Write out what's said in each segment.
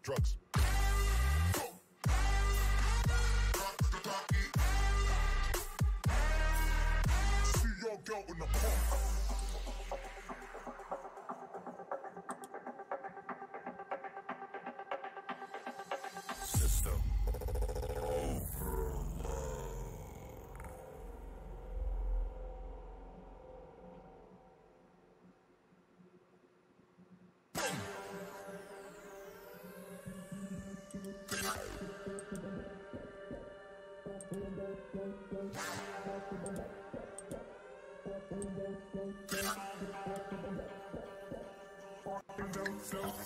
Drugs. See your girl in the park. System overload.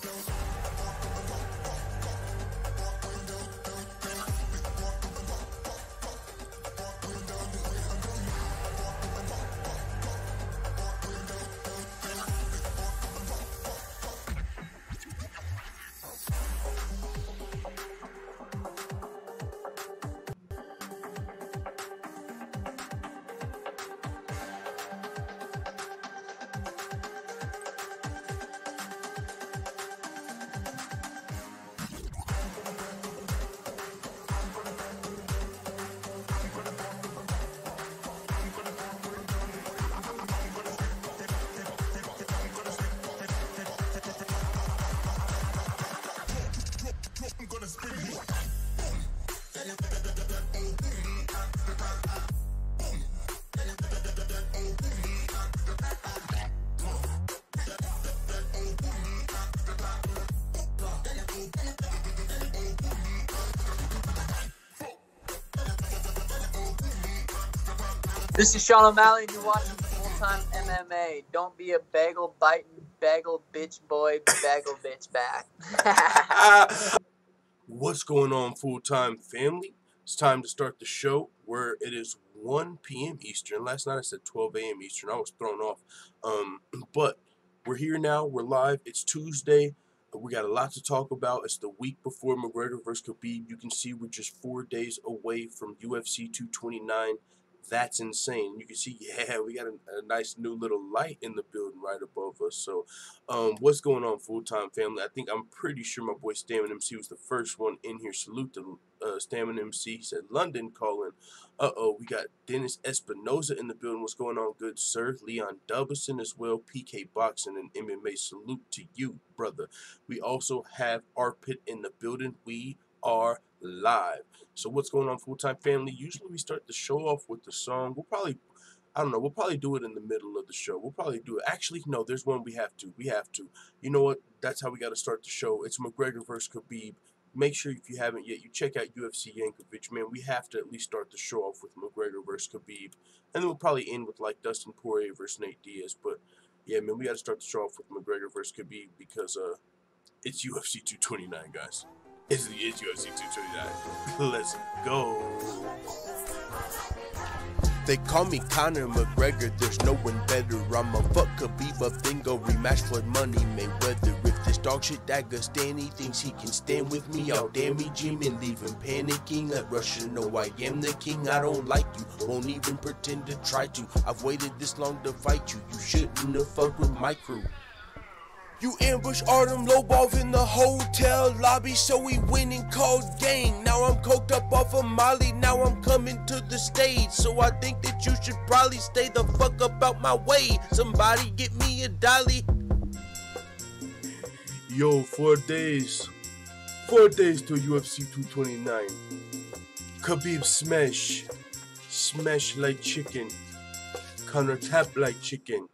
This is Sean O'Malley, and you're watching Full-Time MMA. Don't be a bagel-biting, bagel-bitch boy, bagel-bitch back. What's going on, Full-Time family? It's time to start the show where it is 1 p.m. Eastern. Last night I said 12 a.m. Eastern. I was thrown off. But we're here now. We're live. It's Tuesday. We got a lot to talk about. It's the week before McGregor versus Khabib. You can see we're just 4 days away from UFC 229. That's insane. You can see, yeah, we got a nice new little light in the building right above us. So, what's going on, Full-Time family? I'm pretty sure my boy Stamina MC was the first one in here. Salute to Stamina MC. He said, London calling. We got Dennis Espinoza in the building. What's going on, good sir? Leon Dubison as well. PK Boxing and MMA. Salute to you, brother. We also have Arpit in the building. We are live. So what's going on, Full-Time family? Usually we start the show off with the song. We'll probably do it in the middle of the show. We'll probably do it. Actually, no, there's one we have to. You know what? That's how we got to start the show. It's McGregor versus Khabib. Make sure if you haven't yet, you check out UFC Yankovic. Man, we have to at least start the show off with McGregor versus Khabib. And then we'll probably end with like Dustin Poirier versus Nate Diaz. But yeah, man, we got to start the show off with McGregor versus Khabib because it's UFC 229, guys. It's UFC 229. Let's go. They call me Conor McGregor, there's no one better. I'm a fuck Khabib up, then go rematch for money Mayweather. If this dog shit Dagestani thinks he can stand with me, I'll damage him and leave him panicking. Let Russia know I am the king. I don't like you, won't even pretend to try to. I've waited this long to fight you. You shouldn't have fucked with my crew. You ambush Artem Lobov in the hotel lobby, so we went and called gang. Now I'm coked up off of Molly, now I'm coming to the stage. So I think that you should probably stay the fuck up out my way. Somebody get me a dolly. Yo, 4 days. 4 days to UFC 229. Khabib smash. Smash like chicken. Conor tap like chicken.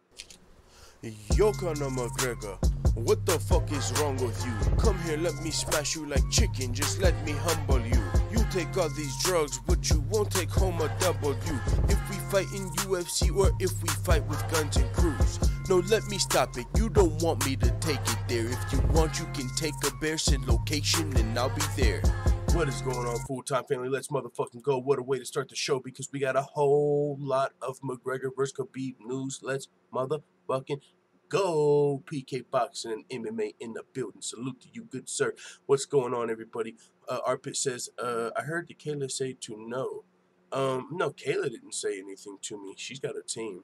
Yo, Conor McGregor, what the fuck is wrong with you? Come here, let me smash you like chicken, just let me humble you. You take all these drugs, but you won't take home a W. If we fight in UFC or if we fight with guns and crews. No, let me stop it, you don't want me to take it there. If you want, you can take a bear, send location, and I'll be there. What is going on, Full-Time family? Let's motherfucking go. What a way to start the show, because we got a whole lot of McGregor versus Khabib news. Let's motherfucking go. PK Boxing and MMA in the building. Salute to you, good sir. What's going on, everybody? Arpit says, I heard the Kayla say to no. No, Kayla didn't say anything to me. She's got a team.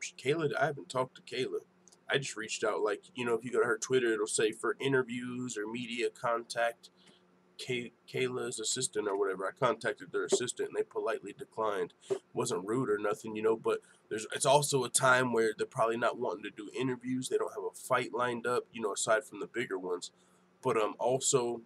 I haven't talked to Kayla. I just reached out, like, you know, if you go to her Twitter, it'll say for interviews or media contact. Kayla's assistant or whatever. I contacted their assistant and they politely declined. Wasn't rude or nothing, you know, but it's also a time where they're probably not wanting to do interviews. They don't have a fight lined up, you know, aside from the bigger ones. But also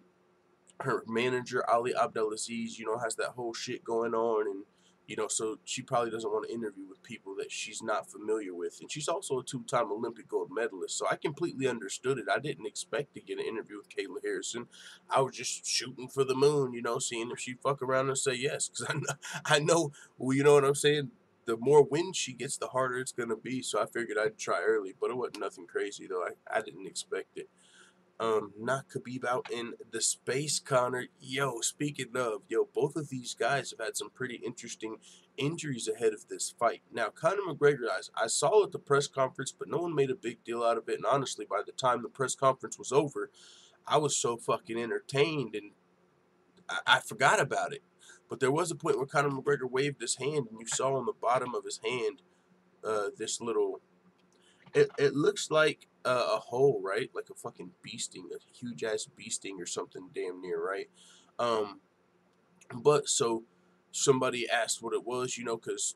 her manager Ali Abdelaziz, you know, has that whole shit going on, and you know, so she probably doesn't want to interview with people that she's not familiar with. And she's also a 2-time Olympic gold medalist, so I completely understood it. I didn't expect to get an interview with Kayla Harrison. I was just shooting for the moon, you know, seeing if she'd fuck around and say yes. Because I know, well, you know what I'm saying? The more wins she gets, the harder it's going to be. So I figured I'd try early, but it wasn't nothing crazy, though. I didn't expect it. Knock Khabib out in the space, Conor. Yo, speaking of, both of these guys have had some pretty interesting injuries ahead of this fight. Now, Conor McGregor, I saw at the press conference, but no one made a big deal out of it. And honestly, by the time the press conference was over, I was so fucking entertained and I forgot about it. But there was a point where Conor McGregor waved his hand, and you saw on the bottom of his hand this little... It looks like a hole, right? Like a fucking bee sting, a huge ass bee sting or something damn near, right? But so somebody asked what it was, you know, because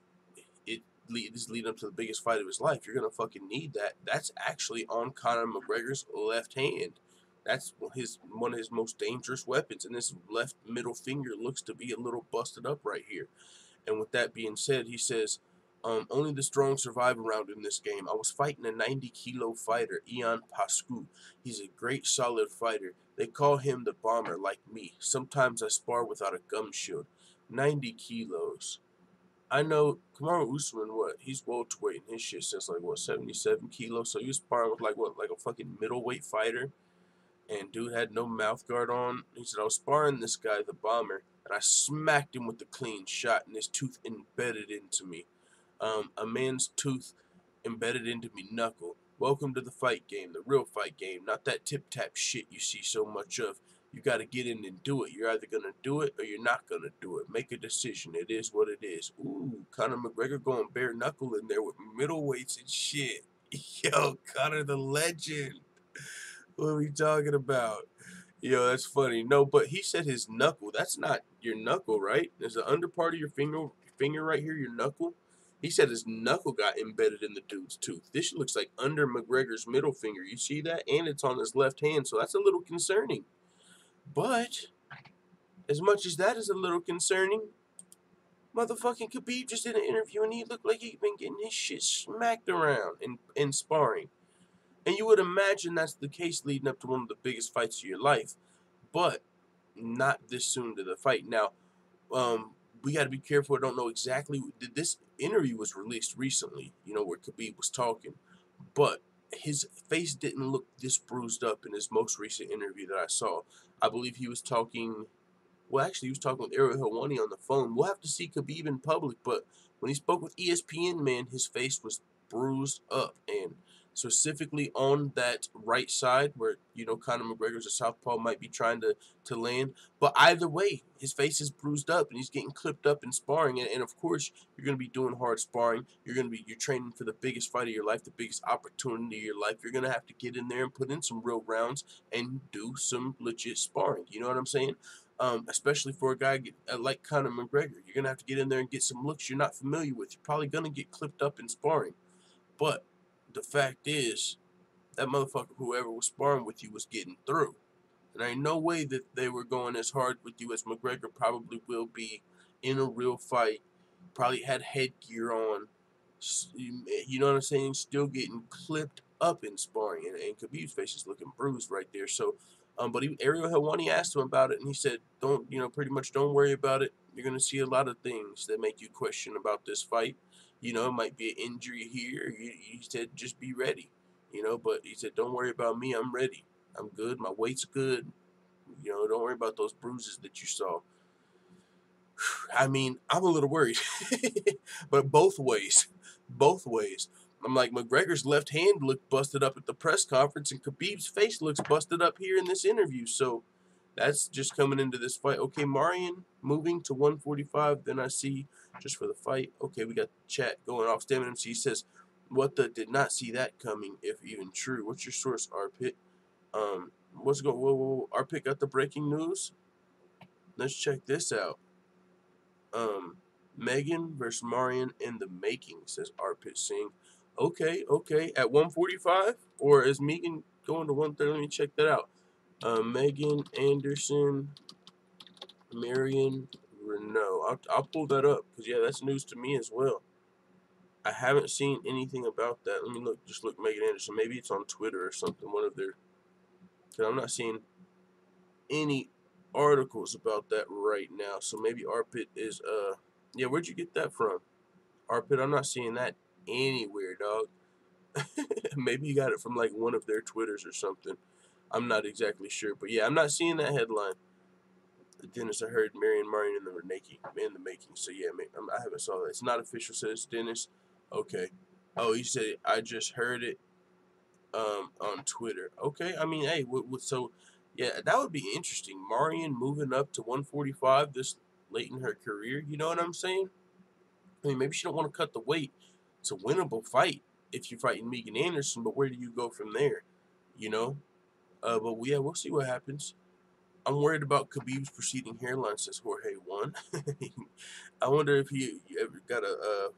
this is leading up to the biggest fight of his life. You're gonna fucking need that. That's actually on Conor McGregor's left hand. That's one of his most dangerous weapons, and this left middle finger looks to be a little busted up right here. And with that being said, he says, only the strong survive around in this game. I was fighting a 90-kilo fighter, Ian Pascu. He's a great, solid fighter. They call him the bomber, like me. Sometimes I spar without a gum shield. 90 kilos. I know Kamaru Usman, what, he's welterweight, and his shit says like, what, 77 kilos, so he was sparring with like, what, like a fucking middleweight fighter, and dude had no mouth guard on. He said, I was sparring this guy, the Bomber, and I smacked him with a clean shot, and his tooth embedded into me. A man's tooth embedded into me knuckle. Welcome to the fight game, the real fight game, not that tip-tap shit you see so much of. You got to get in and do it. You're either going to do it or you're not going to do it. Make a decision. It is what it is. Ooh, Conor McGregor going bare knuckle in there with middleweights and shit. Yo, Conor the legend. What are we talking about? Yo, that's funny. No, but he said his knuckle. That's not your knuckle, right? There's the under part of your finger right here, your knuckle. He said his knuckle got embedded in the dude's tooth. This looks like under McGregor's middle finger. You see that? And it's on his left hand, so that's a little concerning. But, as much as that is a little concerning, motherfucking Khabib just did an interview and he looked like he'd been getting his shit smacked around in sparring. And you would imagine that's the case leading up to one of the biggest fights of your life. But, not this soon to the fight. Now, we got to be careful. I don't know exactly. This interview was released recently, you know, where Khabib was talking. But his face didn't look this bruised up in his most recent interview that I saw. I believe he was talking, well, actually, he was talking with Ariel Helwani on the phone. We'll have to see Khabib in public, but when he spoke with ESPN, man, his face was bruised up, and specifically on that right side where, you know, Conor McGregor's a southpaw might be trying to land. But either way, his face is bruised up and he's getting clipped up in sparring. And of course, you're going to be doing hard sparring. You're training for the biggest fight of your life, the biggest opportunity of your life. You're going to have to get in there and put in some real rounds and do some legit sparring. You know what I'm saying? Especially for a guy like Conor McGregor. You're going to have to get in there and get some looks you're not familiar with. You're probably going to get clipped up in sparring. But the fact is, that motherfucker, whoever was sparring with you, was getting through. And there ain't no way that they were going as hard with you as McGregor probably will be in a real fight. Probably had headgear on. You know what I'm saying? Still getting clipped up in sparring. And Khabib's face is looking bruised right there. So, but Ariel Helwani asked him about it, and he said, pretty much don't worry about it. You're going to see a lot of things that make you question about this fight. You know, it might be an injury here. He said, just be ready. You know, but he said, don't worry about me. I'm ready. I'm good. My weight's good. You know, don't worry about those bruises that you saw. I mean, I'm a little worried. But both ways. Both ways. I'm like, McGregor's left hand looked busted up at the press conference, and Khabib's face looks busted up here in this interview. So that's just coming into this fight. Okay, Marion moving to 145. Then I see, just for the fight. Okay, we got chat going off. Stamina MC says, what the, did not see that coming, if even true. What's your source, Arpit? What's going, whoa, Arpit got the breaking news? Let's check this out. Megan versus Marion in the making, says Arpit Singh. Okay, at 145? Or is Megan going to 130? Let me check that out. Megan Anderson, Marion Renault. I'll pull that up, because, yeah, that's news to me as well. I haven't seen anything about that. Let me look, just look Megan Anderson. Maybe it's on Twitter or something, one of their, because I'm not seeing any articles about that right now. So maybe Arpit is, yeah, where'd you get that from? Arpit, I'm not seeing that anywhere, dog. Maybe you got it from like one of their Twitters or something. I'm not exactly sure, but yeah, I'm not seeing that headline. Dennis, I heard Marion in the making. So yeah, I haven't saw that. It's not official, says Dennis. Okay. Oh, he said I just heard it on Twitter. Okay, I mean, hey, so yeah, that would be interesting. Marion moving up to 145 this late in her career. You know what I'm saying? I mean, maybe she don't want to cut the weight. It's a winnable fight if you're fighting Megan Anderson, but where do you go from there? You know? But yeah, we'll see what happens. I'm worried about Khabib's receding hairline, says Jorge 1. I wonder if he ever got a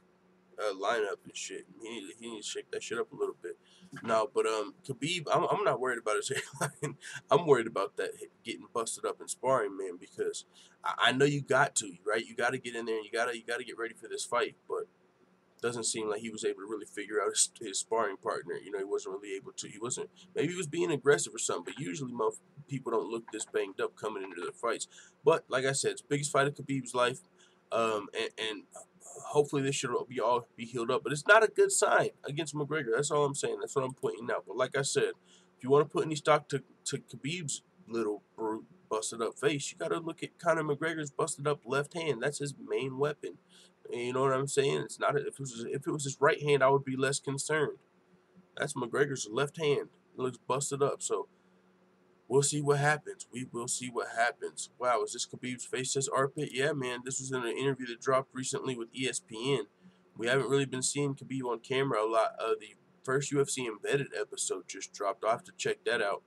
lineup and shit. He needs to shake that shit up a little bit. No, but Khabib, I'm not worried about his hairline. I'm worried about that getting busted up in sparring, man, because I know you got to, right? You got to get in there and you got to get ready for this fight, but it doesn't seem like he was able to really figure out his sparring partner. You know, he wasn't really able to. Maybe he was being aggressive or something, but usually people don't look this banged up coming into their fights. But like I said, it's the biggest fight of Khabib's life. And hopefully this should all be healed up. But it's not a good sign against McGregor. That's all I'm saying. That's what I'm pointing out. But like I said, if you want to put any stock to Khabib's little busted up face, you got to look at Conor McGregor's busted up left hand. That's his main weapon. And you know what I'm saying? It's not if it was his right hand, I would be less concerned. That's McGregor's left hand. It looks busted up. So we'll see what happens. We will see what happens. Wow, is this Khabib's face, says Arpit? Yeah, man. This was in an interview that dropped recently with ESPN. We haven't really been seeing Khabib on camera a lot. The first UFC Embedded episode just dropped. I'll have to check that out.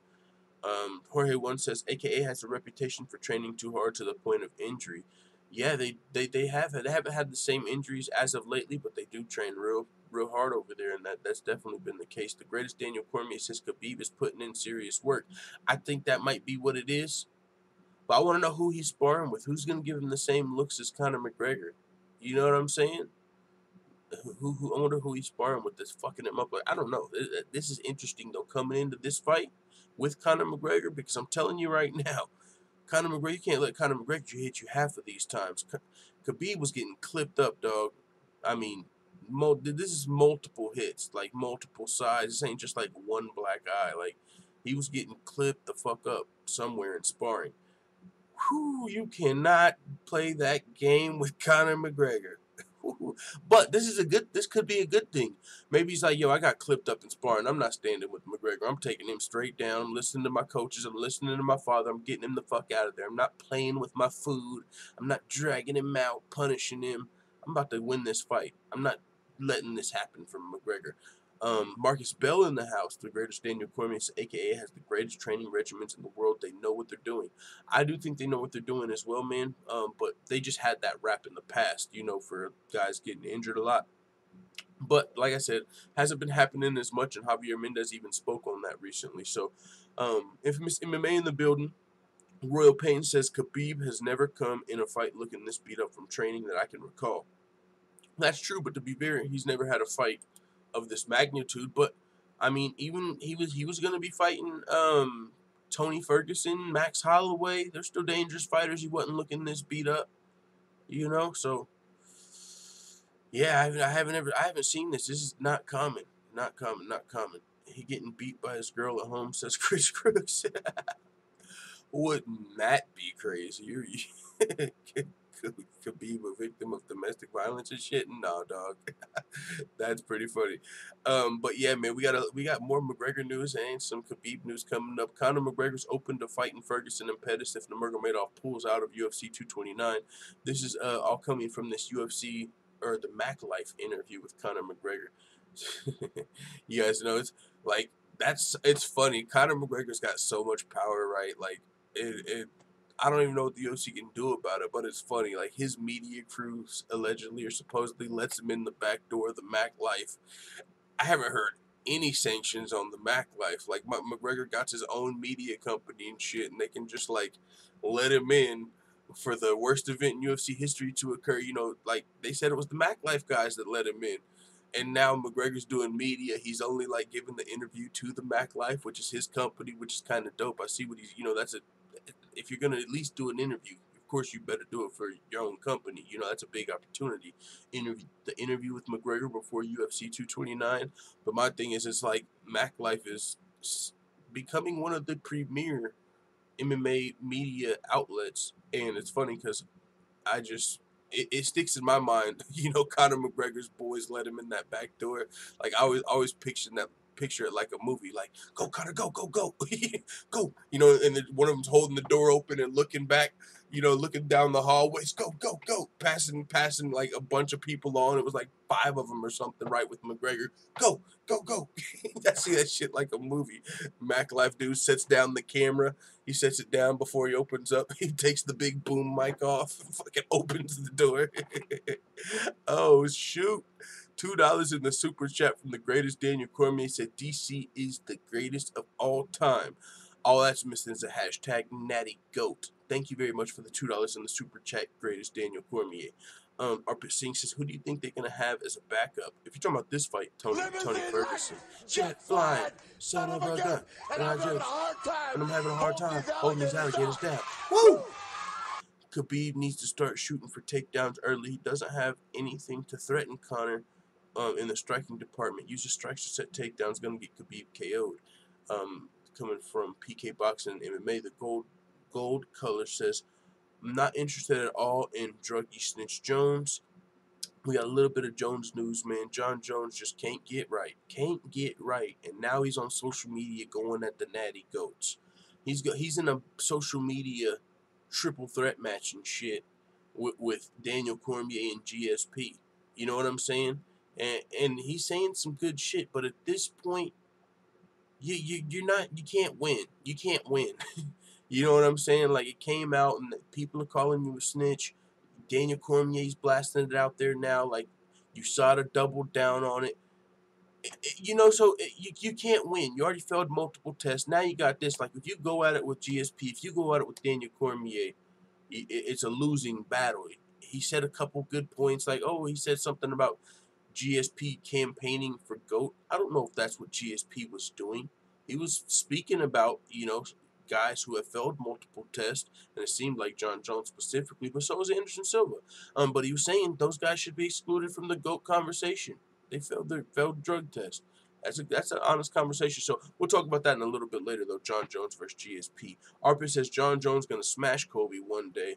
Jorge One says, AKA has a reputation for training too hard to the point of injury. Yeah, they haven't had the same injuries as of lately, but they do train real hard over there, and that's definitely been the case. The greatest Daniel Cormier says Khabib is putting in serious work. I think that might be what it is, but I want to know who he's sparring with. Who's going to give him the same looks as Conor McGregor? You know what I'm saying? I wonder who he's sparring with that's fucking him up. Like, I don't know. This is interesting, though, coming into this fight with Conor McGregor, because I'm telling you right now, Conor McGregor, you can't let Conor McGregor hit you half of these times. Khabib was getting clipped up, dog. I mean, this is multiple hits, like multiple sides. This ain't just like one black eye. Like, he was getting clipped the fuck up somewhere in sparring. Whew, you cannot play that game with Conor McGregor. But this could be a good thing. Maybe he's like, yo, I got clipped up in sparring. I'm not standing with McGregor. I'm taking him straight down. I'm listening to my coaches. I'm listening to my father. I'm getting him the fuck out of there. I'm not playing with my food. I'm not dragging him out, punishing him. I'm about to win this fight. I'm not letting this happen from McGregor. Marcus Bell in the house, the greatest Daniel Cormier, a.k.a. has the greatest training regimens in the world. They know what they're doing. I do think they know what they're doing as well, man. But they just had that rap in the past, you know, for guys getting injured a lot. But like I said, hasn't been happening as much, and Javier Mendez even spoke on that recently. So, infamous MMA in the building. Royal Payne says Khabib has never come in a fight looking this beat up from training that I can recall. That's true, but to be fair, he's never had a fight of this magnitude. But I mean, even he was gonna be fighting Tony Ferguson, Max Holloway. They're still dangerous fighters. He wasn't looking this beat up, you know. So yeah, I haven't seen this. This is not common. Not common. He getting beat by his girl at home, says Chris Crooks. Wouldn't that be crazy? Khabib a victim of domestic violence and shit? No, dog. That's pretty funny. But yeah, man, we got more McGregor news and some Khabib news coming up. Conor McGregor's open to fighting Ferguson and Pettis if Nurmagomedov pulls out of UFC 229. This is all coming from this UFC or the Mac Life interview with Conor McGregor. You guys know it's like it's funny. Conor McGregor's got so much power, right? Like I don't even know what the UFC can do about it, but it's funny. Like, his media crew allegedly or supposedly lets him in the back door of the Mac Life. I haven't heard any sanctions on the Mac Life. Like, McGregor got his own media company and shit, and they can just, like, let him in for the worst event in UFC history to occur. You know, like, they said it was the Mac Life guys that let him in. And now McGregor's doing media. He's only, like, giving the interview to the Mac Life, which is his company, which is kind of dope. I see what he's, you know, if you're going to at least do an interview, of course you better do it for your own company. You know, that's a big opportunity. The interview with McGregor before UFC 229. But my thing is, it's like Mac Life is becoming one of the premier MMA media outlets. And it's funny because it sticks in my mind, you know, Conor McGregor's boys let him in that back door. Like, I always picture it like a movie, like, go Conor, go go, you know, and one of them's holding the door open and looking back, you know, looking down the hallways, go passing like a bunch of people on. It was like 5 of them or something, right, with McGregor. Go I see that shit like a movie. Mac Life dude sets down the camera. He sets it down before he opens up. He takes the big boom mic off and fucking opens the door. Oh shoot. $2 in the super chat from the greatest Daniel Cormier said DC is the greatest of all time. All that's missing is a hashtag natty goat. Thank you very much for the $2 in the super chat, greatest Daniel Cormier. Arpit Singh says, who do you think they're gonna have as a backup? If you're talking about this fight, Tony Ferguson. Jet flying, son of a gun. And I'm having a hard time holding these alligators down. Woo! Khabib needs to start shooting for takedowns early. He doesn't have anything to threaten Conor in the striking department. Uses strikes to set takedowns. Going to get Khabib KO'd. Coming from PK Boxing and MMA, the gold color says, I'm not interested at all in druggy snitch Jones. We got a little bit of Jones news, man. Jon Jones just can't get right. Can't get right. And now he's on social media going at the natty goats. He's in a social media triple threat match and shit with Daniel Cormier and GSP. You know what I'm saying? And he's saying some good shit, but at this point, you can't win. You can't win. You know what I'm saying? Like, it came out and people are calling you a snitch. Daniel Cormier's blasting it out there now. Like, USADA doubled down on it. You know, so you can't win. You already failed multiple tests. Now you got this. Like, if you go at it with GSP, if you go at it with Daniel Cormier, it's a losing battle. He said a couple good points. Like, oh, he said something about GSP campaigning for GOAT. I don't know if that's what GSP was doing. He was speaking about, you know, guys who have failed multiple tests, and it seemed like Jon Jones specifically, but so was Anderson Silva. But he was saying those guys should be excluded from the GOAT conversation. They failed their drug test. That's an honest conversation. So we'll talk about that in a little bit later, though. Jon Jones versus GSP. Arpit says Jon Jones gonna smash Kobe one day.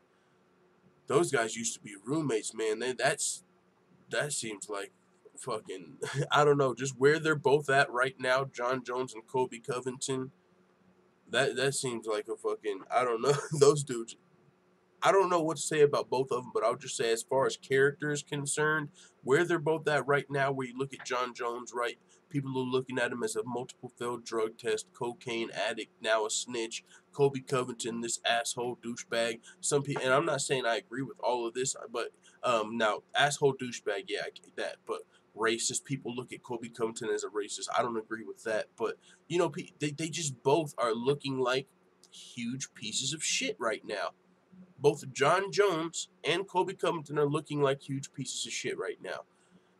Those guys used to be roommates, man. That seems like fucking, I don't know, just where they're both at right now, Jon Jones and Kobe Covington. That seems like a fucking, I don't know, those dudes. I don't know what to say about both of them, but I'll just say as far as character is concerned, where they're both at right now, where you look at Jon Jones, right, people are looking at him as a multiple failed drug test, cocaine addict, now a snitch. Kobe Covington, this asshole douchebag. Some people, and I'm not saying I agree with all of this, but now asshole douchebag, yeah, I get that, but racist people look at Kobe Covington as a racist. I don't agree with that, but you know, they just both are looking like huge pieces of shit right now. Both Jon Jones and Kobe Covington are looking like huge pieces of shit right now.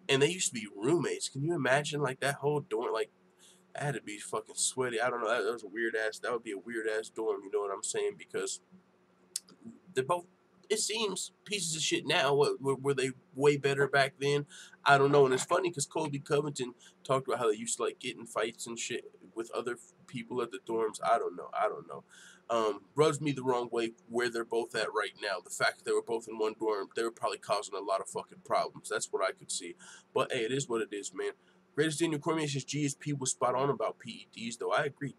And they used to be roommates. Can you imagine, like, that whole dorm? Like, that had to be fucking sweaty. I don't know. That was a weird ass. That would be a weird ass dorm. You know what I'm saying? Because they're both, it seems, pieces of shit now. Were they way better back then? I don't know. And it's funny because Kobe Covington talked about how they used to, like, get in fights and shit with other people at the dorms. I don't know. Rubs me the wrong way where they're both at right now. The fact that they were both in one dorm, they were probably causing a lot of fucking problems. That's what I could see. But hey, it is what it is, man. Greatest Daniel Cormier says GSP was spot on about PEDs, though. I agree.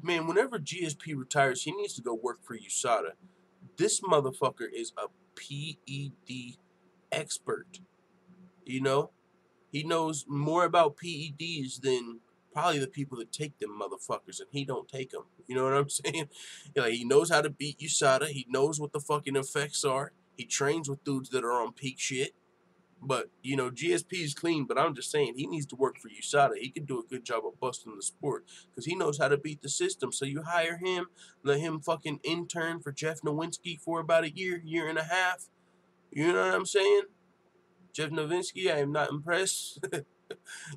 Man, whenever GSP retires, he needs to go work for USADA. This motherfucker is a PED expert. You know? He knows more about PEDs than probably the people that take them motherfuckers, and he don't take them. You know what I'm saying? Like, he knows how to beat USADA. He knows what the fucking effects are. He trains with dudes that are on peak shit. But, you know, GSP is clean, but I'm just saying he needs to work for USADA. He can do a good job of busting the sport because he knows how to beat the system. So you hire him, let him fucking intern for Jeff Nowinski for about a year and a half. You know what I'm saying? Jeff Nowinski, I am not impressed.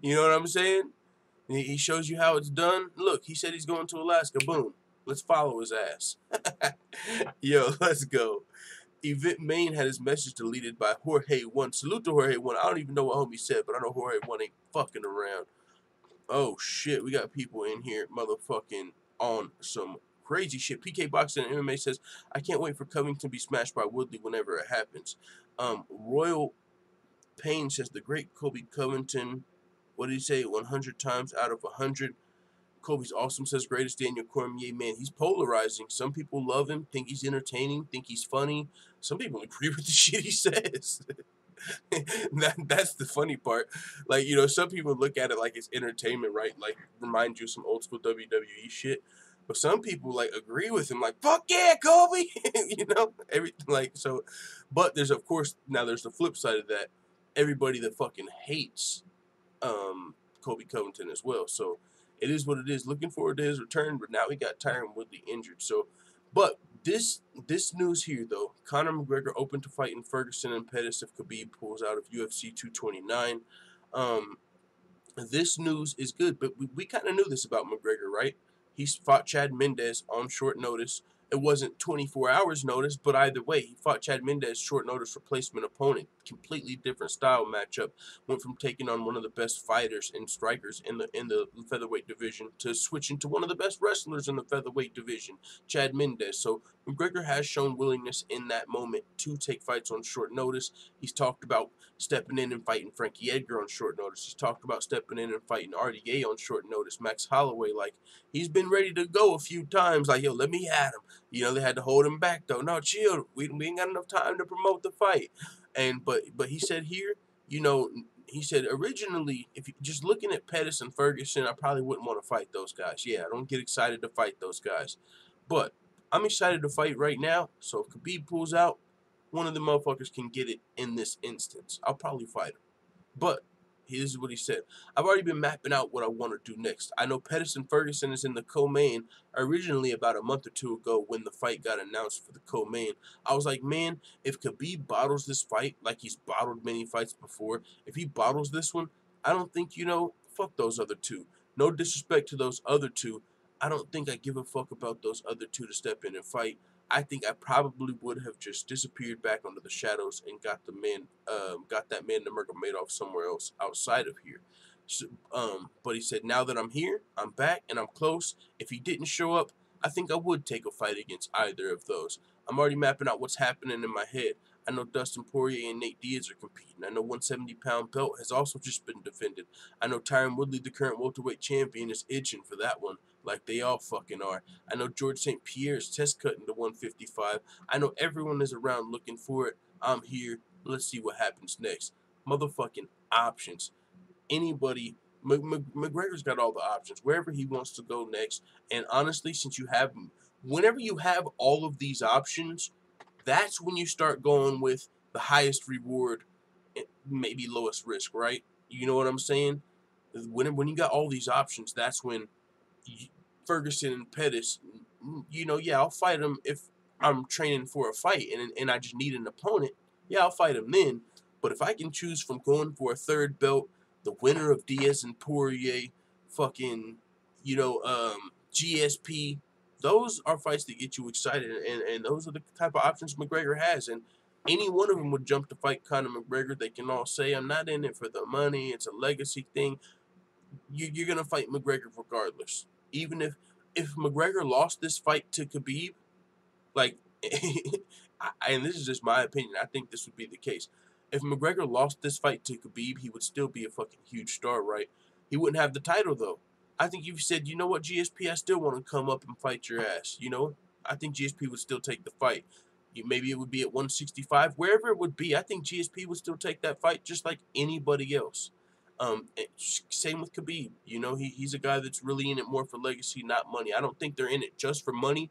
You know what I'm saying? He shows you how it's done. Look, he said he's going to Alaska. Boom. Let's follow his ass. Yo, let's go. Event Main had his message deleted by Jorge 1. Salute to Jorge 1. I don't even know what homie said, but I know Jorge 1 ain't fucking around. Oh, shit. We got people in here motherfucking on some crazy shit. PK Boxing and MMA says, I can't wait for Covington to be smashed by Woodley whenever it happens. Royal Payne says, the great Kobe Covington, what did he say, 100 times out of 100. Kobe's awesome, says greatest Daniel Cormier. Man, he's polarizing. Some people love him, think he's entertaining, think he's funny. Some people agree with the shit he says. That's the funny part. Like, you know, some people look at it like it's entertainment, right? Like, remind you of some old school WWE shit. But some people, like, agree with him, like, fuck yeah, Kobe! You know? Everything, like, so. But there's, of course, now there's the flip side of that. Everybody that fucking hates Kobe Covington as well. So it is what it is. Looking forward to his return, but now we got Tyron Woodley injured. So, but this news here though, Conor McGregor open to fighting Ferguson and Pettis if Khabib pulls out of UFC 229. This news is good, but we kind of knew this about McGregor, right? He's fought Chad Mendes on short notice. It wasn't 24 hours notice, but either way, he fought Chad Mendes, short notice replacement opponent. Completely different style matchup. Went from taking on one of the best fighters and strikers in the featherweight division to switching to one of the best wrestlers in the featherweight division, Chad Mendes. So McGregor has shown willingness in that moment to take fights on short notice. He's talked about stepping in and fighting Frankie Edgar on short notice. He's talked about stepping in and fighting RDA on short notice. Max Holloway, like, he's been ready to go a few times. Like, yo, let me at him. You know, they had to hold him back, though. No, chill. We ain't got enough time to promote the fight. And but he said here, you know, he said originally, if you just looking at Pettis and Ferguson, I probably wouldn't want to fight those guys. Yeah, I don't get excited to fight those guys. But I'm excited to fight right now. So if Khabib pulls out, one of the motherfuckers can get it in this instance. I'll probably fight him. But here's what he said. I've already been mapping out what I want to do next. I know Pettis and Ferguson is in the co-main originally about a month or two ago when the fight got announced for the co-main. I was like, man, if Khabib bottles this fight like he's bottled many fights before, if he bottles this one, I don't think, you know, fuck those other two. No disrespect to those other two. I don't think I give a fuck about those other two to step in and fight. I think I probably would have just disappeared back under the shadows and got that man Nurmagomedov somewhere else outside of here. So, but he said, now that I'm here, I'm back and I'm close. If he didn't show up, I think I would take a fight against either of those. I'm already mapping out what's happening in my head. I know Dustin Poirier and Nate Diaz are competing. I know 170-pound belt has also just been defended. I know Tyron Woodley, the current welterweight champion, is itching for that one, like they all fucking are. I know George St-Pierre is test cutting to 155. I know everyone is around looking for it. I'm here. Let's see what happens next. Motherfucking options. Anybody, McGregor's got all the options, wherever he wants to go next. And honestly, whenever you have all of these options, that's when you start going with the highest reward, maybe lowest risk, right? You know what I'm saying? When you got all these options, that's when Ferguson and Pettis, you know, yeah, I'll fight him if I'm training for a fight and I just need an opponent. Yeah, I'll fight him then. But if I can choose from going for a third belt, the winner of Diaz and Poirier, fucking, you know, GSP, those are fights that get you excited, and those are the type of options McGregor has. And any one of them would jump to fight Conor McGregor. They can all say, I'm not in it for the money. It's a legacy thing. You're going to fight McGregor regardless. Even if McGregor lost this fight to Khabib, like, and this is just my opinion, I think this would be the case. If McGregor lost this fight to Khabib, he would still be a fucking huge star, right? He wouldn't have the title, though. I think you've said, you know what, GSP, I still want to come up and fight your ass. You know, I think GSP would still take the fight. Maybe it would be at 165. Wherever it would be, I think GSP would still take that fight just like anybody else. Same with Khabib. You know, he's a guy that's really in it more for legacy, not money. I don't think they're in it just for money,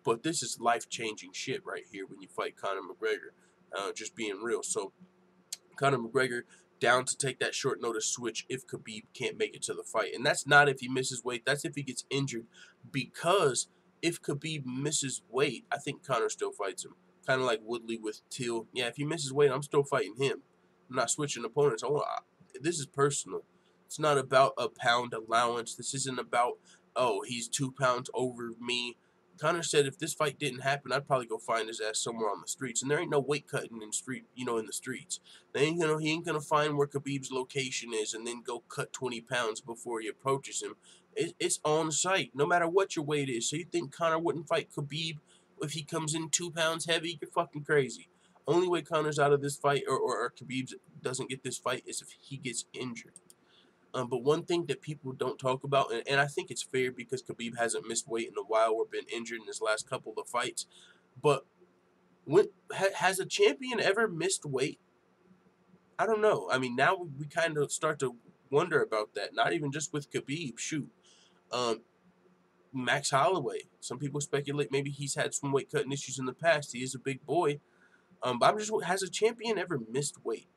but this is life-changing shit right here when you fight Conor McGregor. Just being real. So, Conor McGregor down to take that short notice switch if Khabib can't make it to the fight. And that's not if he misses weight. That's if he gets injured. Because if Khabib misses weight, I think Conor still fights him. Kind of like Woodley with Till. Yeah, if he misses weight, I'm still fighting him. I'm not switching opponents. This is personal. It's not about a pound allowance. This isn't about, oh, he's 2 pounds over me. Conor said if this fight didn't happen, I'd probably go find his ass somewhere on the streets. And there ain't no weight cutting in the streets. He ain't gonna find where Khabib's location is and then go cut 20 pounds before he approaches him. It's on site, no matter what your weight is. So you think Conor wouldn't fight Khabib if he comes in 2 pounds heavy? You're fucking crazy. Only way Conor's out of this fight, or Khabib doesn't get this fight, is if he gets injured. But one thing that people don't talk about, and I think it's fair because Khabib hasn't missed weight in a while or been injured in his last couple of fights, but has a champion ever missed weight? I don't know. I mean, now we kind of start to wonder about that. Not even just with Khabib. Shoot. Max Holloway. Some people speculate maybe he's had some weight cutting issues in the past. He is a big boy. But has a champion ever missed weight?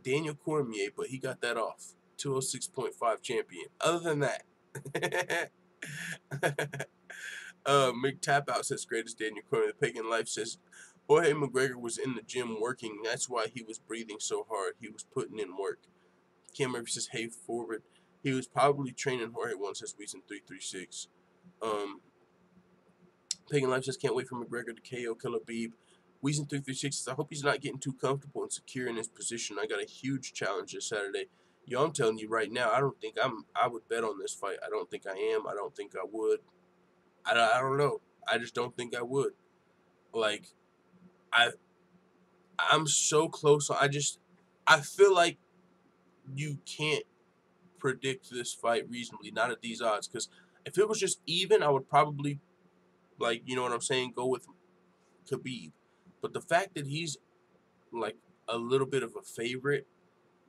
Daniel Cormier, but he got that off. 206.5 champion. Other than that, Mick Tapout says greatest Daniel Cormier. The Pagan Life says Jorge McGregor was in the gym working. That's why he was breathing so hard. He was putting in work. Cam Murphy says hey forward. He was probably training Jorge once this week in 336. Pagan Life says, can't wait for McGregor to KO Khabib. Weezen 336 says, I hope he's not getting too comfortable and secure in his position. I got a huge challenge this Saturday. Yo, I'm telling you right now, I don't think I would bet on this fight. I don't think I am. I don't think I would. I don't know. I just don't think I would. Like, I'm so close. I feel like you can't predict this fight reasonably, not at these odds. Because if it was just even, I would probably, like, you know what I'm saying, go with Khabib. But the fact that he's, like, a little bit of a favorite,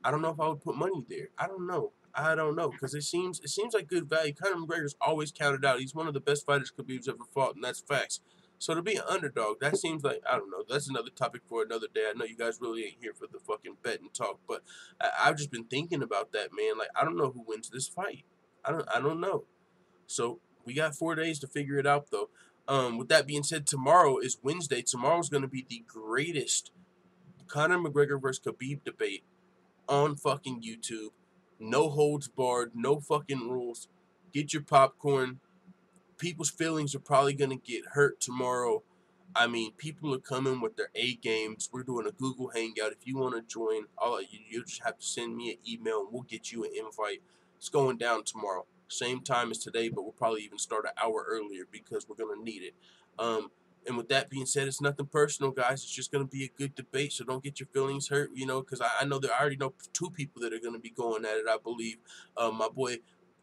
I don't know if I would put money there. I don't know. Because it seems like good value. Conor McGregor's always counted out. He's one of the best fighters Khabib's ever fought, and that's facts. So to be an underdog, that seems like, I don't know. That's another topic for another day. I know you guys really ain't here for the fucking bet and talk, but I've just been thinking about that, man. Like, I don't know who wins this fight. I don't know. So we got 4 days to figure it out, though. With that being said, tomorrow is Wednesday. Tomorrow's going to be the greatest Conor McGregor versus Khabib debate on fucking YouTube. No holds barred, no fucking rules. Get your popcorn. People's feelings are probably going to get hurt tomorrow. I mean, people are coming with their A games. We're doing a Google Hangout. If you want to join, you'll just have to send me an email and we'll get you an invite. It's going down tomorrow. Same time as today, but we'll probably even start an hour earlier because we're going to need it. And with that being said, it's nothing personal, guys. It's just going to be a good debate, so don't get your feelings hurt, you know, because I know I already know 2 people that are going to be going at it, I believe. My boy,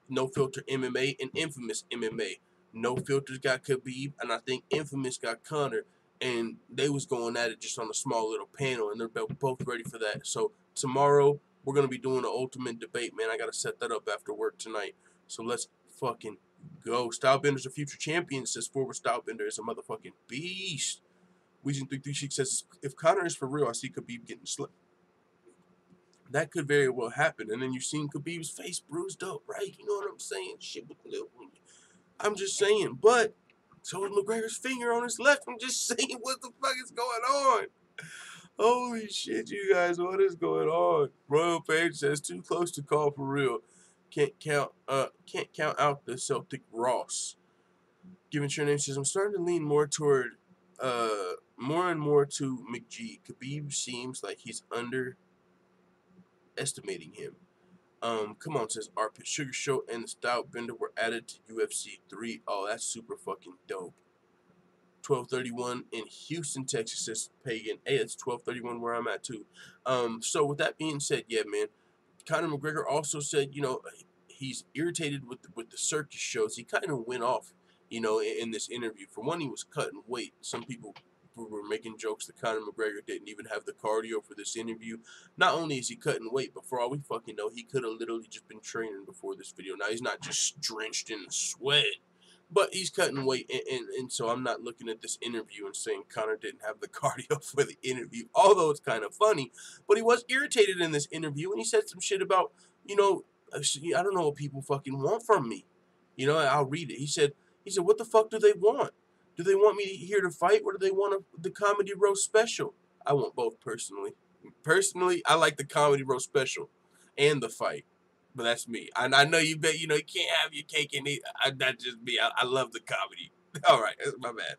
No Filter MMA and Infamous MMA. No Filter's got Khabib, and I think Infamous got Conor, and they was going at it just on a small little panel, and they're both ready for that. So tomorrow, we're going to be doing an ultimate debate, man. I got to set that up after work tonight. So let's fucking go. Stylebender's a future champion, says forward Stylebender is a motherfucking beast. Weezen 336 says, if Conor is for real, I see Khabib getting slipped. That could very well happen. And then you've seen Khabib's face bruised up, right? You know what I'm saying? Shit with the little one. I'm just saying. But so is McGregor's finger on his left. I'm just saying, what the fuck is going on? Holy shit, you guys, what is going on? Royal Page says, too close to call for real. Can't count out the Celtic Ross. Given your name says, I'm starting to lean more toward more and more to McG. Khabib seems like he's underestimating him. Come on, says Arpit. Sugar Show and the Style Bender were added to UFC 3. Oh, that's super fucking dope. 12:31 in Houston, Texas, says Pagan. Hey, it's 12:31 where I'm at too. So with that being said, yeah, man. Conor McGregor also said, you know, he's irritated with the circus shows. He kind of went off, you know, in this interview. For one, he was cutting weight. Some people were making jokes that Conor McGregor didn't even have the cardio for this interview. Not only is he cutting weight, but for all we fucking know, he could have literally just been training before this video. Now, he's not just drenched in sweat, but he's cutting weight. And so I'm not looking at this interview and saying Conor didn't have the cardio for the interview, although it's kind of funny. But he was irritated in this interview, and he said some shit about, you know, I don't know what people fucking want from me. You know, I'll read it. He said, what the fuck do they want? Do they want me here to fight, or do they want the comedy roast special? I want both, personally. Personally, I like the comedy roast special and the fight. But that's me. And I know you bet, you know, you can't have your cake and eat. That's just me. I love the comedy. All right, that's my bad.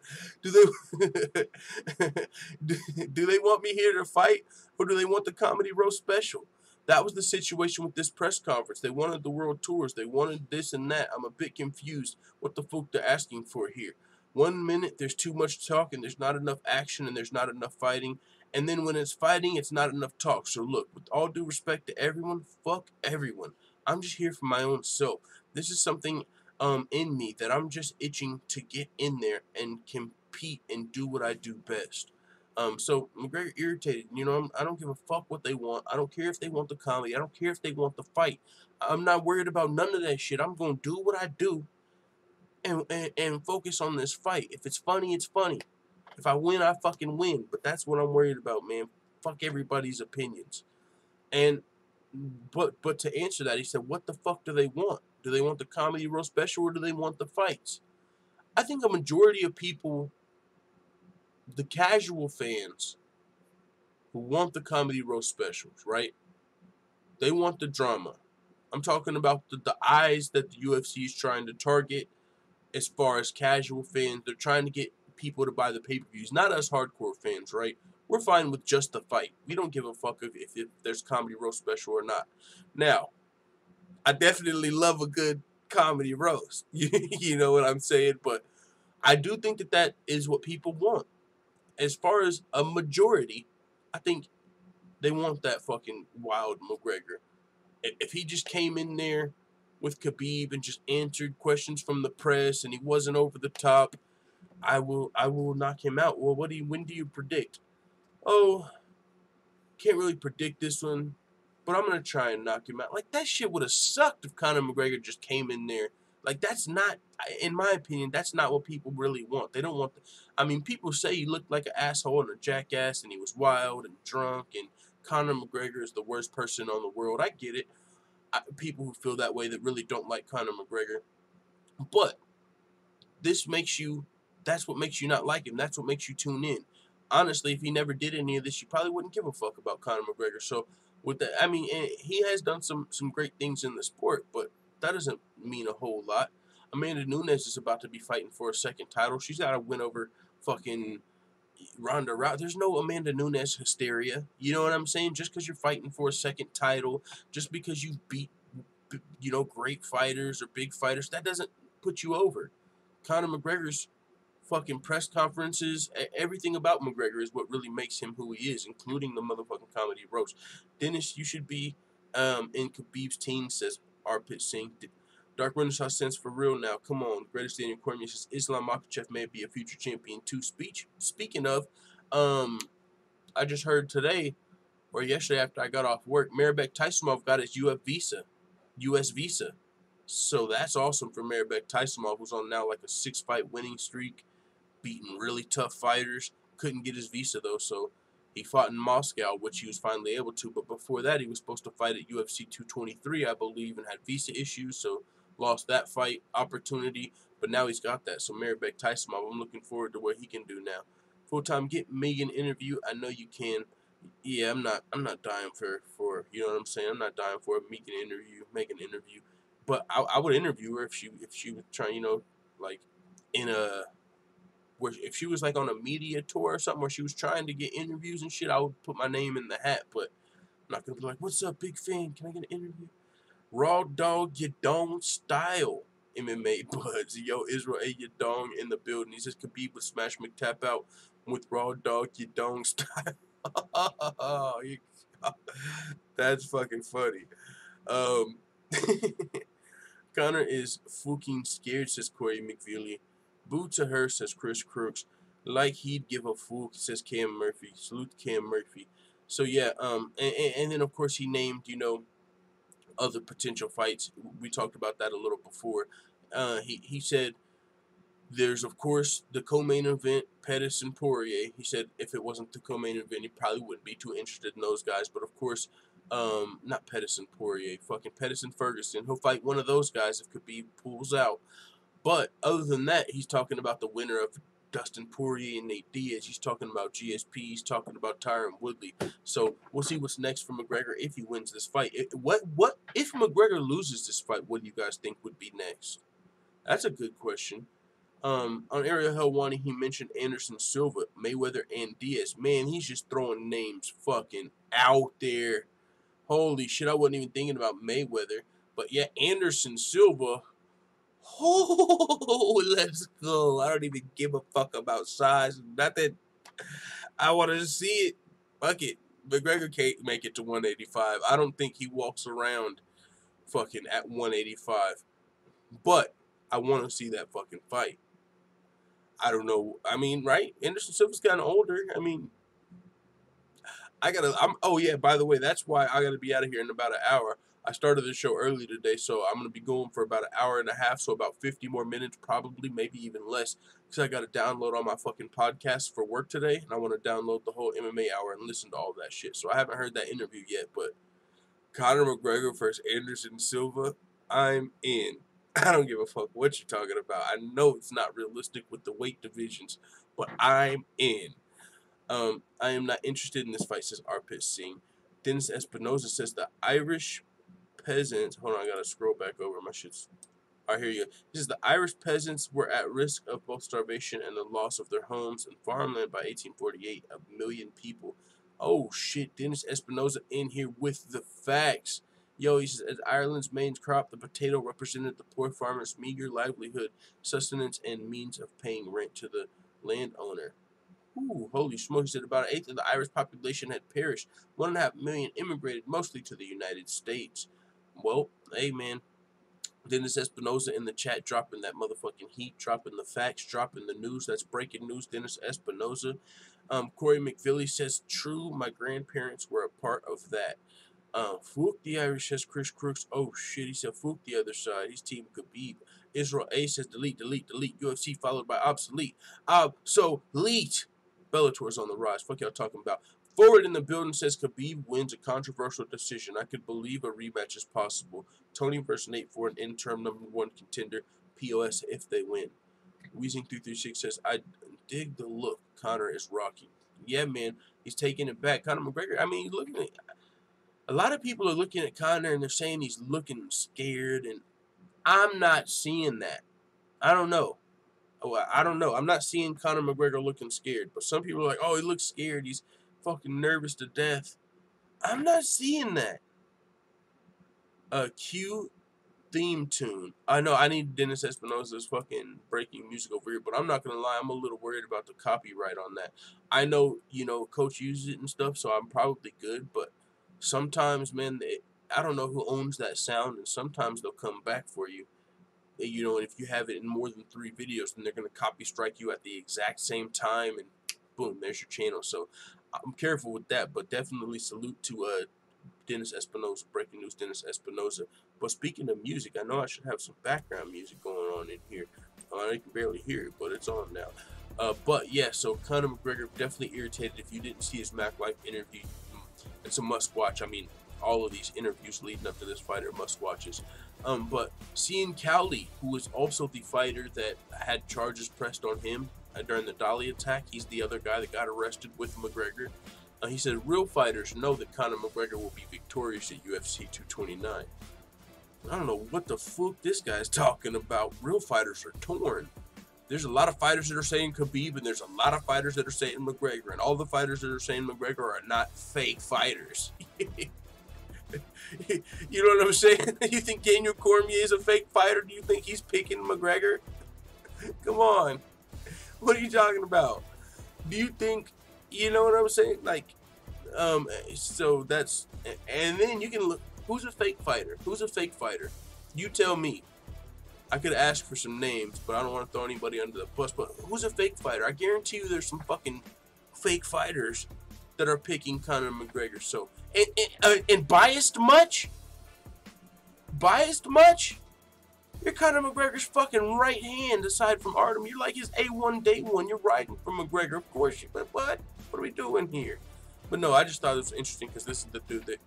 Do they want me here to fight, or do they want the comedy roast special? That was the situation with this press conference. They wanted the world tours. They wanted this and that. I'm a bit confused what the fuck they're asking for here. 1 minute, there's too much talk, and there's not enough action, and there's not enough fighting. And then when it's fighting, it's not enough talk. So look, with all due respect to everyone, fuck everyone. I'm just here for my own self. This is something in me that I'm just itching to get in there and compete and do what I do best. So McGregor irritated. You know, I don't give a fuck what they want. I don't care if they want the comedy. I don't care if they want the fight. I'm not worried about none of that shit. I'm going to do what I do and focus on this fight. If it's funny, it's funny. If I win, I fucking win. But that's what I'm worried about, man. Fuck everybody's opinions. And but to answer that, he said, what the fuck do they want? Do they want the comedy roast special, or do they want the fights? I think a majority of people, the casual fans who want the comedy roast specials, right? They want the drama. I'm talking about the eyes that the UFC is trying to target. as far as casual fans. They're trying to get people to buy the pay-per-views. Not us hardcore fans, right? We're fine with just the fight. We don't give a fuck if there's comedy roast special or not. Now, I definitely love a good comedy roast. You know what I'm saying? But I do think that is what people want. As far as a majority, I think they want that fucking wild McGregor. If he just came in there with Khabib and just answered questions from the press and he wasn't over the top, I will knock him out. Well, when do you predict? Oh, can't really predict this one, but I'm gonna try and knock him out. Like, that shit would have sucked if Conor McGregor just came in there. Like, that's not, in my opinion, that's not what people really want. They don't want I mean, people say he looked like an asshole and a jackass and he was wild and drunk and Conor McGregor is the worst person on the world. I get it. People who feel that way that really don't like Conor McGregor. But that's what makes you not like him. That's what makes you tune in. Honestly, if he never did any of this, you probably wouldn't give a fuck about Conor McGregor. So with that, I mean, he has done some great things in the sport, but that doesn't mean a whole lot. Amanda Nunes is about to be fighting for a second title. She's got to win over fucking Ronda Rousey. There's no Amanda Nunes hysteria. You know what I'm saying? Just because you're fighting for a second title, just because you beat, great fighters or big fighters, that doesn't put you over. Conor McGregor's fucking press conferences, everything about McGregor is what really makes him who he is, including the motherfucking comedy roast. Dennis, you should be in Khabib's team, says Arpit Singh. Dark Renaissance sense for real now. Come on. Greatest Daniel Cormier says Islam Makhachev may be a future champion too. Speaking of, I just heard today or yesterday after I got off work, Maribek Taisumov got his US visa. So that's awesome for Maribek Taisumov, who's on now like a 6-fight winning streak, beating really tough fighters. Couldn't get his visa though, so he fought in Moscow, which he was finally able to. But before that, he was supposed to fight at UFC 223, I believe, and had visa issues, so lost that fight opportunity. But now he's got that. So Maribek Taisumov, I'm looking forward to what he can do now. Full-time, get Megan interview. I know you can. Yeah, I'm not dying for you know what I'm saying. I'm not dying for a Megan interview. But I would interview her if she was trying, like if she was like on a media tour or something where she was trying to get interviews and shit, I would put my name in the hat. But I'm not gonna be like, "What's up, big fan? Can I get an interview?" Raw dog, you don't style. MMA buds, yo, Israel A. Yadong in the building. He says Khabib would smash McTap out with raw dog, you don't style. That's fucking funny. Connor is fucking scared, says Corey McVeely. Boo to her, says Chris Crooks. Like he'd give a fuck, says Cam Murphy. Salute Cam Murphy. So yeah, and then of course he named, other potential fights. We talked about that a little before. He said there's of course the co-main event, Pettis and Poirier. He said if it wasn't the co-main event, he probably wouldn't be too interested in those guys. But of course, not Pettis and Poirier, fucking Pettis and Ferguson. He'll fight one of those guys if Khabib pulls out. But other than that, he's talking about the winner of Dustin Poirier and Nate Diaz. He's talking about GSP. He's talking about Tyron Woodley. So we'll see what's next for McGregor if he wins this fight. What if McGregor loses this fight? What do you guys think would be next? That's a good question. On Ariel Helwani, he mentioned Anderson Silva, Mayweather, and Diaz. Man, he's just throwing names fucking out there. Holy shit, I wasn't even thinking about Mayweather. But yeah, Anderson Silva. Oh, let's go. I don't even give a fuck about size. Nothing. I want to see it. Fuck it. McGregor can't make it to 185. I don't think he walks around fucking at 185. But I want to see that fucking fight. I don't know. I mean, right? Anderson Silva's kind of older. I mean, oh yeah, by the way, that's why I gotta be out of here in about an hour. I started the show early today, so I'm gonna be going for about an hour and a half, so about 50 more minutes, probably, maybe even less, because I gotta download all my fucking podcasts for work today, and I want to download the whole MMA hour and listen to all that shit. So I haven't heard that interview yet, but Conor McGregor versus Anderson Silva, I'm in. I don't give a fuck what you're talking about. I know it's not realistic with the weight divisions, but I'm in. I am not interested in this fight, says Arpit Singh. Dennis Espinoza says the Irish peasants. Hold on, I gotta scroll back over. My shit's All right, here you go. This is the Irish peasants were at risk of both starvation and the loss of their homes and farmland by 1848. 1 million people. Oh shit, Dennis Espinosa in here with the facts. Yo, he says, as Ireland's main crop, the potato represented the poor farmer's meager livelihood, sustenance, and means of paying rent to the landowner. Ooh, holy smoke, he said about 1/8 of the Irish population had perished. 1.5 million immigrated, mostly to the United States. Well, hey man, Dennis Espinosa in the chat dropping that motherfucking heat, dropping the facts, dropping the news. That's breaking news, Dennis Espinosa. Corey McVilly says, true, my grandparents were a part of that. Fook the Irish says Chris Crooks. Oh shit, he said Fook the other side. He's team Khabib. Israel A says delete, delete, delete. UFC followed by obsolete. Obsolete. Bellator's on the rise. Fuck y'all talking about. Forward in the building says Khabib wins a controversial decision. I could believe a rematch is possible. Tony versus Nate for an interim #1 contender. POS if they win. Weezing336 says, I dig the look Conor is rocking. Yeah, man. He's taking it back. Conor McGregor, I mean, he's looking at... A lot of people are looking at Conor and they're saying he's looking scared, and I'm not seeing that. I don't know. I don't know. I'm not seeing Conor McGregor looking scared, but some people are like, oh, he looks scared. He's fucking nervous to death. I'm not seeing that. Q theme tune. I know I need Dennis Espinosa's fucking breaking music over here, but I'm not gonna lie, I'm a little worried about the copyright on that. I know, you know, Coach uses it and stuff, so I'm probably good, but sometimes, man, I don't know who owns that sound, and sometimes they'll come back for you. You know, and if you have it in more than 3 videos, then they're going to copy strike you at the exact same time, and boom, there's your channel. So I'm careful with that, but definitely salute to Dennis Espinosa, breaking news, Dennis Espinosa. But speaking of music, I know I should have some background music going on in here. I can barely hear it, but it's on now. But yeah, so Conor McGregor, definitely irritated. If you didn't see his Mac Life interview, it's a must watch. I mean, all of these interviews leading up to this fight are must watches. But Cian Cowley, who is also the fighter that had charges pressed on him during the Dolly attack, he's the other guy that got arrested with McGregor. He said real fighters know that Conor McGregor will be victorious at UFC 229. I don't know what the fuck this guy's talking about. Real fighters are torn. There's a lot of fighters that are saying Khabib, and there's a lot of fighters that are saying McGregor, and all the fighters that are saying McGregor are not fake fighters. You know what I'm saying? You think Daniel Cormier is a fake fighter? Do you think he's picking McGregor? Come on. What are you talking about? Do you think, you know what I'm saying? Like, so that's, and then you can look, who's a fake fighter? Who's a fake fighter? You tell me. I could ask for some names, but I don't want to throw anybody under the bus. But who's a fake fighter? I guarantee you there's some fucking fake fighters that are picking Conor McGregor. So, and biased much? Biased much? You're Conor McGregor's fucking right hand aside from Artem. You're like his A1 day one. You're riding for McGregor. Of course you, but what? What are we doing here? But no, I just thought it was interesting because this is the dude that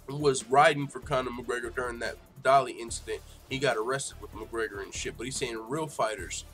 was riding for Conor McGregor during that Dolly incident. He got arrested with McGregor and shit. But he's saying real fighters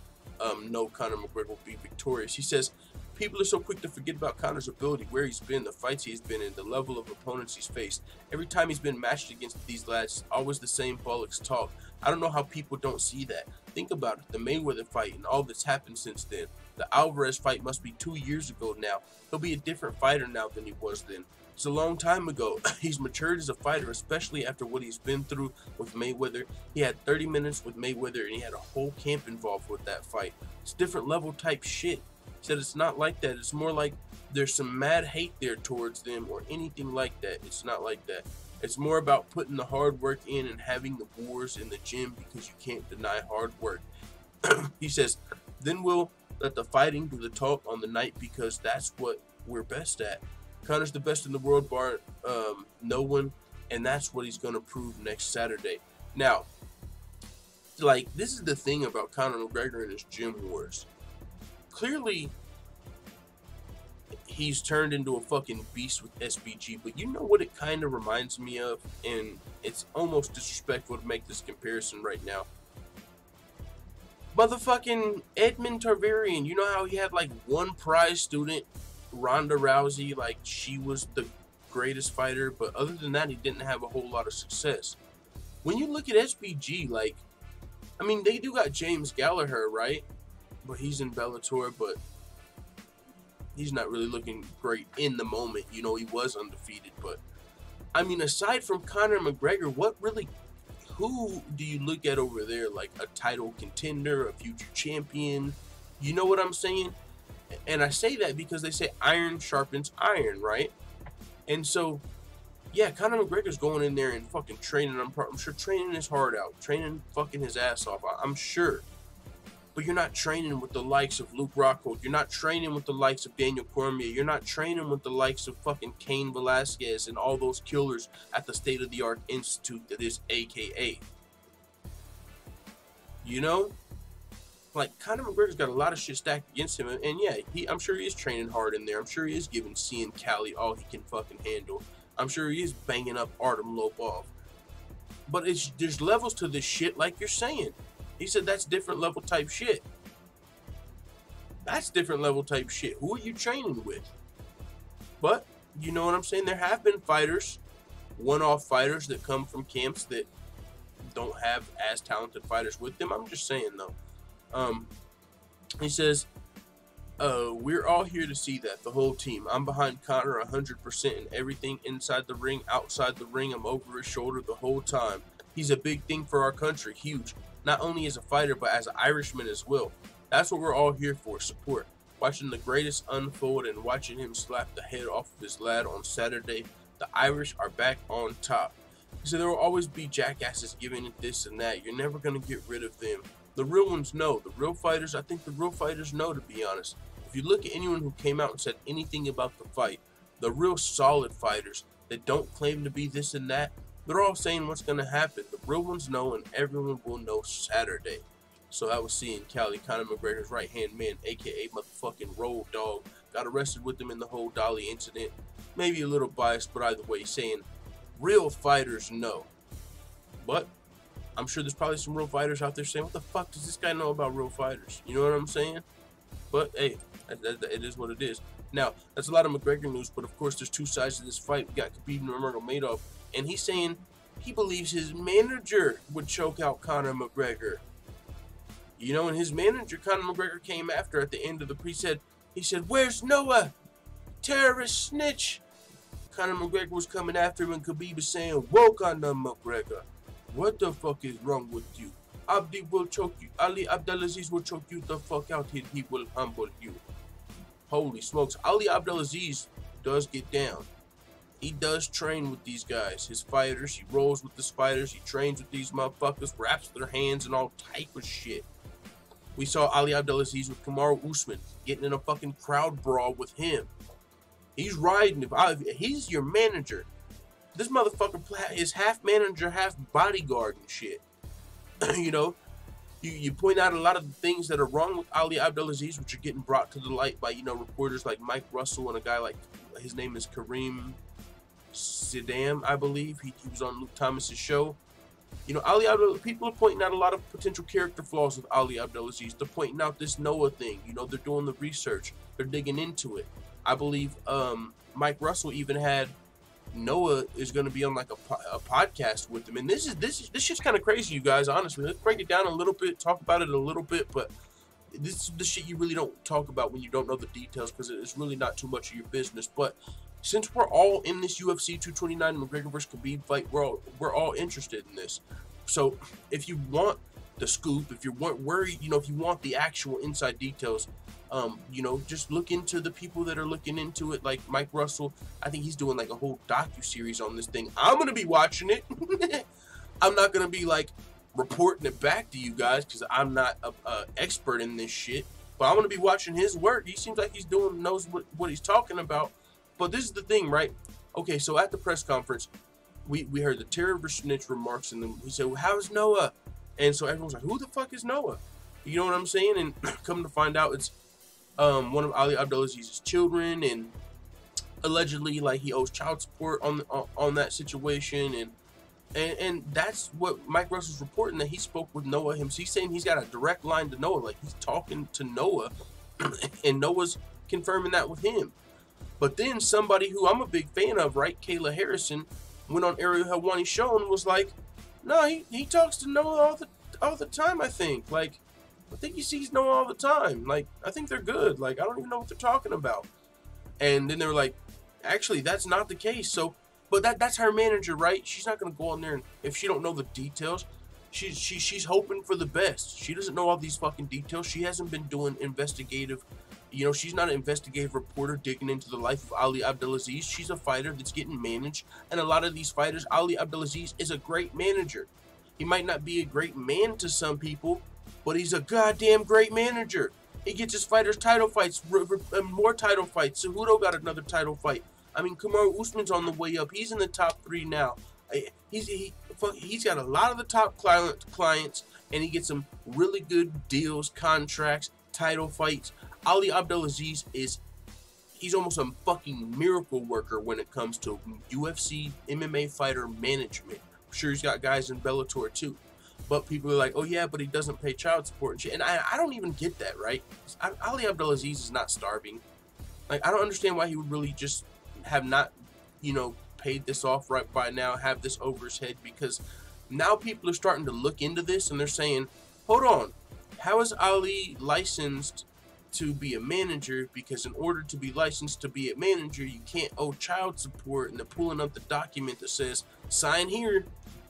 know Conor McGregor will be victorious. He says, people are so quick to forget about Conor's ability, where he's been, the fights he's been in, the level of opponents he's faced. Every time he's been matched against these lads, always the same bollocks talk. I don't know how people don't see that. Think about it, the Mayweather fight and all that's happened since then. The Alvarez fight must be 2 years ago now. He'll be a different fighter now than he was then. It's a long time ago. He's matured as a fighter, especially after what he's been through with Mayweather. He had 30 minutes with Mayweather, and he had a whole camp involved with that fight. It's different level type shit. He said it's not like that. It's more like there's some mad hate there towards them or anything like that. It's not like that. It's more about putting the hard work in and having the wars in the gym because you can't deny hard work. He says, then we'll let the fighting do the talk on the night because that's what we're best at. Conor's the best in the world, bar no one, and that's what he's going to prove next Saturday. Now, like, this is the thing about Conor McGregor and his gym wars. Clearly, he's turned into a fucking beast with SBG, but you know what it kind of reminds me of? And it's almost disrespectful to make this comparison right now. Motherfucking Edmund Tarvarian, you know how he had like one prize student, Ronda Rousey, like she was the greatest fighter, but other than that, he didn't have a whole lot of success. When you look at SBG, like, I mean, they do got James Gallagher, right? But he's in Bellator, but he's not really looking great in the moment. You know, he was undefeated, but I mean, aside from Conor McGregor, who do you look at over there? Like a title contender, a future champion? You know what I'm saying? And I say that because they say iron sharpens iron, right? And so, yeah, Conor McGregor's going in there and fucking training. I'm sure training his heart out, training fucking his ass off. I'm sure. But you're not training with the likes of Luke Rockhold. You're not training with the likes of Daniel Cormier. You're not training with the likes of fucking Cain Velasquez and all those killers at the state-of-the-art institute that is AKA. You know? Like, Conor McGregor's got a lot of shit stacked against him. And yeah, I'm sure he is training hard in there. I'm sure he is giving Cian Cowley all he can fucking handle. I'm sure he is banging up Artem Lobov. But there's levels to this shit, like you're saying. He said that's different level type shit. That's different level type shit. Who are you training with? But, you know what I'm saying? There have been fighters, one-off fighters that come from camps that don't have as talented fighters with them. I'm just saying, though. He says, we're all here to see that, the whole team. I'm behind Conor 100% in everything inside the ring, outside the ring. I'm over his shoulder the whole time. He's a big thing for our country, huge. Not only as a fighter, but as an Irishman as well. That's what we're all here for, support. Watching the greatest unfold and watching him slap the head off of his lad on Saturday. The Irish are back on top. He said there will always be jackasses giving it this and that. You're never going to get rid of them. The real ones know. The real fighters, I think the real fighters know, to be honest. If you look at anyone who came out and said anything about the fight, the real solid fighters that don't claim to be this and that, they're all saying what's going to happen. The real ones know, and everyone will know Saturday. So I was seeing Cowley, Conor McGregor's right-hand man, a.k.a. motherfucking Road Dogg. Got arrested with him in the whole Dolly incident. Maybe a little biased, but either way, saying real fighters know. But I'm sure there's probably some real fighters out there saying, what the fuck does this guy know about real fighters? You know what I'm saying? But, hey, it is what it is. Now, that's a lot of McGregor news, but of course there's two sides to this fight. We got Khabib Nurmagomedov, and he's saying he believes his manager would choke out Conor McGregor. You know, and his manager, Conor McGregor, came after at the end of the he said, where's Noah? Terrorist snitch. Conor McGregor was coming after him, and Khabib is saying, whoa, Conor McGregor, what the fuck is wrong with you? Abdi will choke you. Ali Abdelaziz will choke you the fuck out. He will humble you. Holy smokes. Ali Abdelaziz does get down. He does train with these guys, his fighters. He rolls with his fighters. He trains with these motherfuckers, wraps their hands and all type of shit. We saw Ali Abdelaziz with Kamaru Usman getting in a fucking crowd brawl with him. He's riding. He's your manager. This motherfucker is half manager, half bodyguard and shit. You know, you point out a lot of the things that are wrong with Ali Abdelaziz, which are getting brought to the light by, you know, reporters like Mike Russell and a guy like, his name is Kareem Sidam, I believe. He was on Luke Thomas's show. You know, people are pointing out a lot of potential character flaws with Ali Abdelaziz. They're pointing out this Noah thing. You know, they're doing the research. They're digging into it. I believe Mike Russell even had Noah is going to be on like a podcast with him. And this shit's kind of crazy, you guys, honestly. Let's break it down a little bit, talk about it a little bit, but this is the shit you really don't talk about when you don't know the details, because it's really not too much of your business. But since we're all in this UFC 229 McGregor vs. Khabib fight, we're all interested in this. So if you want the scoop, if you want if you want the actual inside details, you know, just look into the people that are looking into it, like Mike Russell. I think he's doing like a whole docu-series on this thing. I'm gonna be watching it. I'm not gonna be like reporting it back to you guys, because I'm not a expert in this shit, but I'm gonna be watching his work. He seems like he's knows what he's talking about. But this is the thing, right? Okay, so at the press conference, we heard the terrorist snitch remarks, and then he said, well, how's Noah? And so everyone's like, who the fuck is Noah? You know what I'm saying? And come to find out, it's one of Ali Abdelaziz's children, and allegedly, like, he owes child support on that situation, and that's what Mike Russell's reporting, that he spoke with Noah himself. He's saying he's got a direct line to Noah, like he's talking to Noah, and Noah's confirming that with him. But then somebody who I'm a big fan of, right, Kayla Harrison, went on Ariel Helwani's show and was like, no, he talks to Noah all the time, I think. Like, I think he sees Noah all the time. Like, I think they're good. Like, I don't even know what they're talking about. And then they were like, actually, that's not the case. So, but that's her manager, right? She's not going to go on there, and if she don't know the details, she's hoping for the best. She doesn't know all these fucking details. She hasn't been doing investigative, you know, she's not an investigative reporter digging into the life of Ali Abdelaziz. She's a fighter that's getting managed, and a lot of these fighters, Ali Abdelaziz is a great manager. He might not be a great man to some people, but he's a goddamn great manager. He gets his fighters title fights, more title fights. Cejudo got another title fight. I mean, Kamaru Usman's on the way up. He's in the top 3 now. He's got a lot of the top clients, and he gets some really good deals, contracts, title fights. Ali Abdelaziz he's almost a fucking miracle worker when it comes to UFC MMA fighter management. I'm sure he's got guys in Bellator too. But people are like, oh yeah, but he doesn't pay child support and shit. And I don't even get that, right? Ali Abdelaziz is not starving. Like, I don't understand why he would really just have not, you know, paid this off right by now, have this over his head, because now people are starting to look into this and they're saying, hold on, how is Ali licensed to be a manager? Because in order to be licensed to be a manager, you can't owe child support. And they're pulling up the document that says, sign here,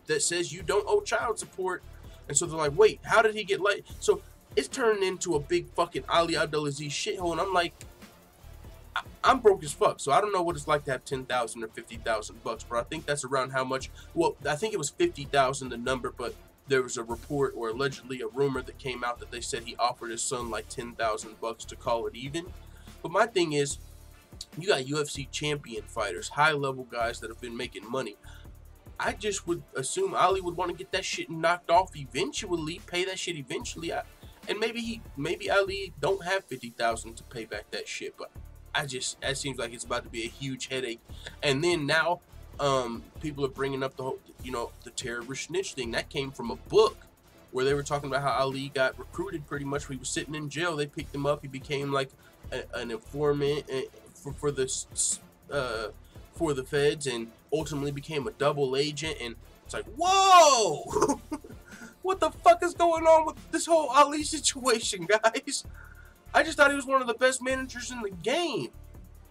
that says you don't owe child support. And so they're like, wait, how did he get so it's turning into a big fucking Ali Abdelaziz shithole. And I'm like, I'm broke as fuck, so I don't know what it's like to have 10,000 or 50,000 bucks, but I think that's around how much. Well, I think it was 50,000 the number, but there was a report or allegedly a rumor that came out that they said he offered his son like 10,000 bucks to call it even. But my thing is, you got UFC champion fighters, high level guys that have been making money. I just would assume Ali would want to get that shit knocked off eventually, pay that shit eventually. And maybe Ali don't have 50,000 to pay back that shit, but that seems like it's about to be a huge headache. And then now, people are bringing up the whole, you know, the terrorist snitch thing. That came from a book where they were talking about how Ali got recruited pretty much when he was sitting in jail. They picked him up. He became like an informant for the feds, and ultimately became a double agent. And it's like, whoa, what the fuck is going on with this whole Ali situation, guys? I just thought he was one of the best managers in the game.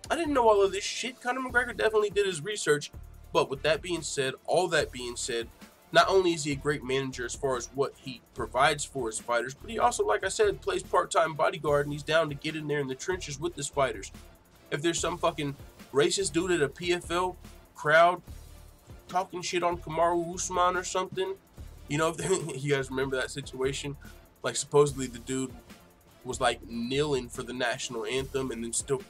I didn't know all of this shit. Conor McGregor definitely did his research. But with that being said, all that being said, not only is he a great manager as far as what he provides for his fighters, but he also, like I said, plays part-time bodyguard, and he's down to get in there in the trenches with his fighters. If there's some fucking racist dude at a PFL crowd talking shit on Kamaru Usman or something, you know, if you guys remember that situation? Like, supposedly the dude was like kneeling for the national anthem, and then still,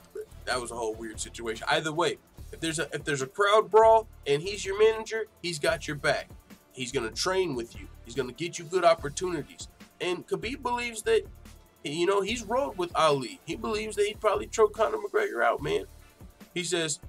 that was a whole weird situation. Either way, if there's a crowd brawl and he's your manager, he's got your back. He's gonna train with you. He's gonna get you good opportunities. And Khabib believes that, you know, he's rolled with Ali. He believes that he'd probably choke Conor McGregor out, man. He says,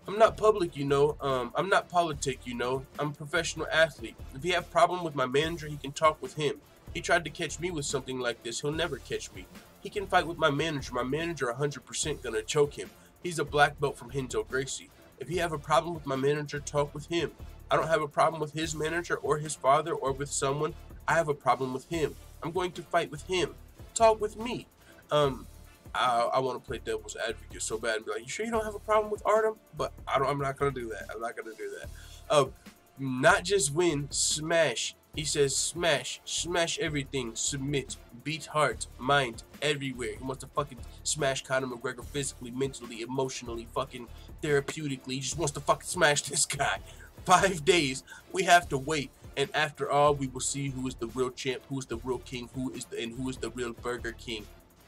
I'm not public, you know. I'm not politic, you know. I'm a professional athlete. If he have a problem with my manager, he can talk with him. He tried to catch me with something like this. He'll never catch me. He can fight with my manager. My manager 100% gonna choke him. He's a black belt from Renzo Gracie. If you have a problem with my manager, talk with him. I don't have a problem with his manager or his father or with someone. I have a problem with him. I'm going to fight with him. Talk with me. I want to play devil's advocate so bad and be like, you sure you don't have a problem with Artem? But I'm not gonna do that. I'm not gonna do that. Not just win, smash. He says smash, smash everything, submit, beat heart, mind, everywhere. He wants to fucking smash Conor McGregor physically, mentally, emotionally, fucking therapeutically. He just wants to fucking smash this guy. 5 days, we have to wait. And after all, we will see who is the real champ, who is the real king, who is the real Burger King.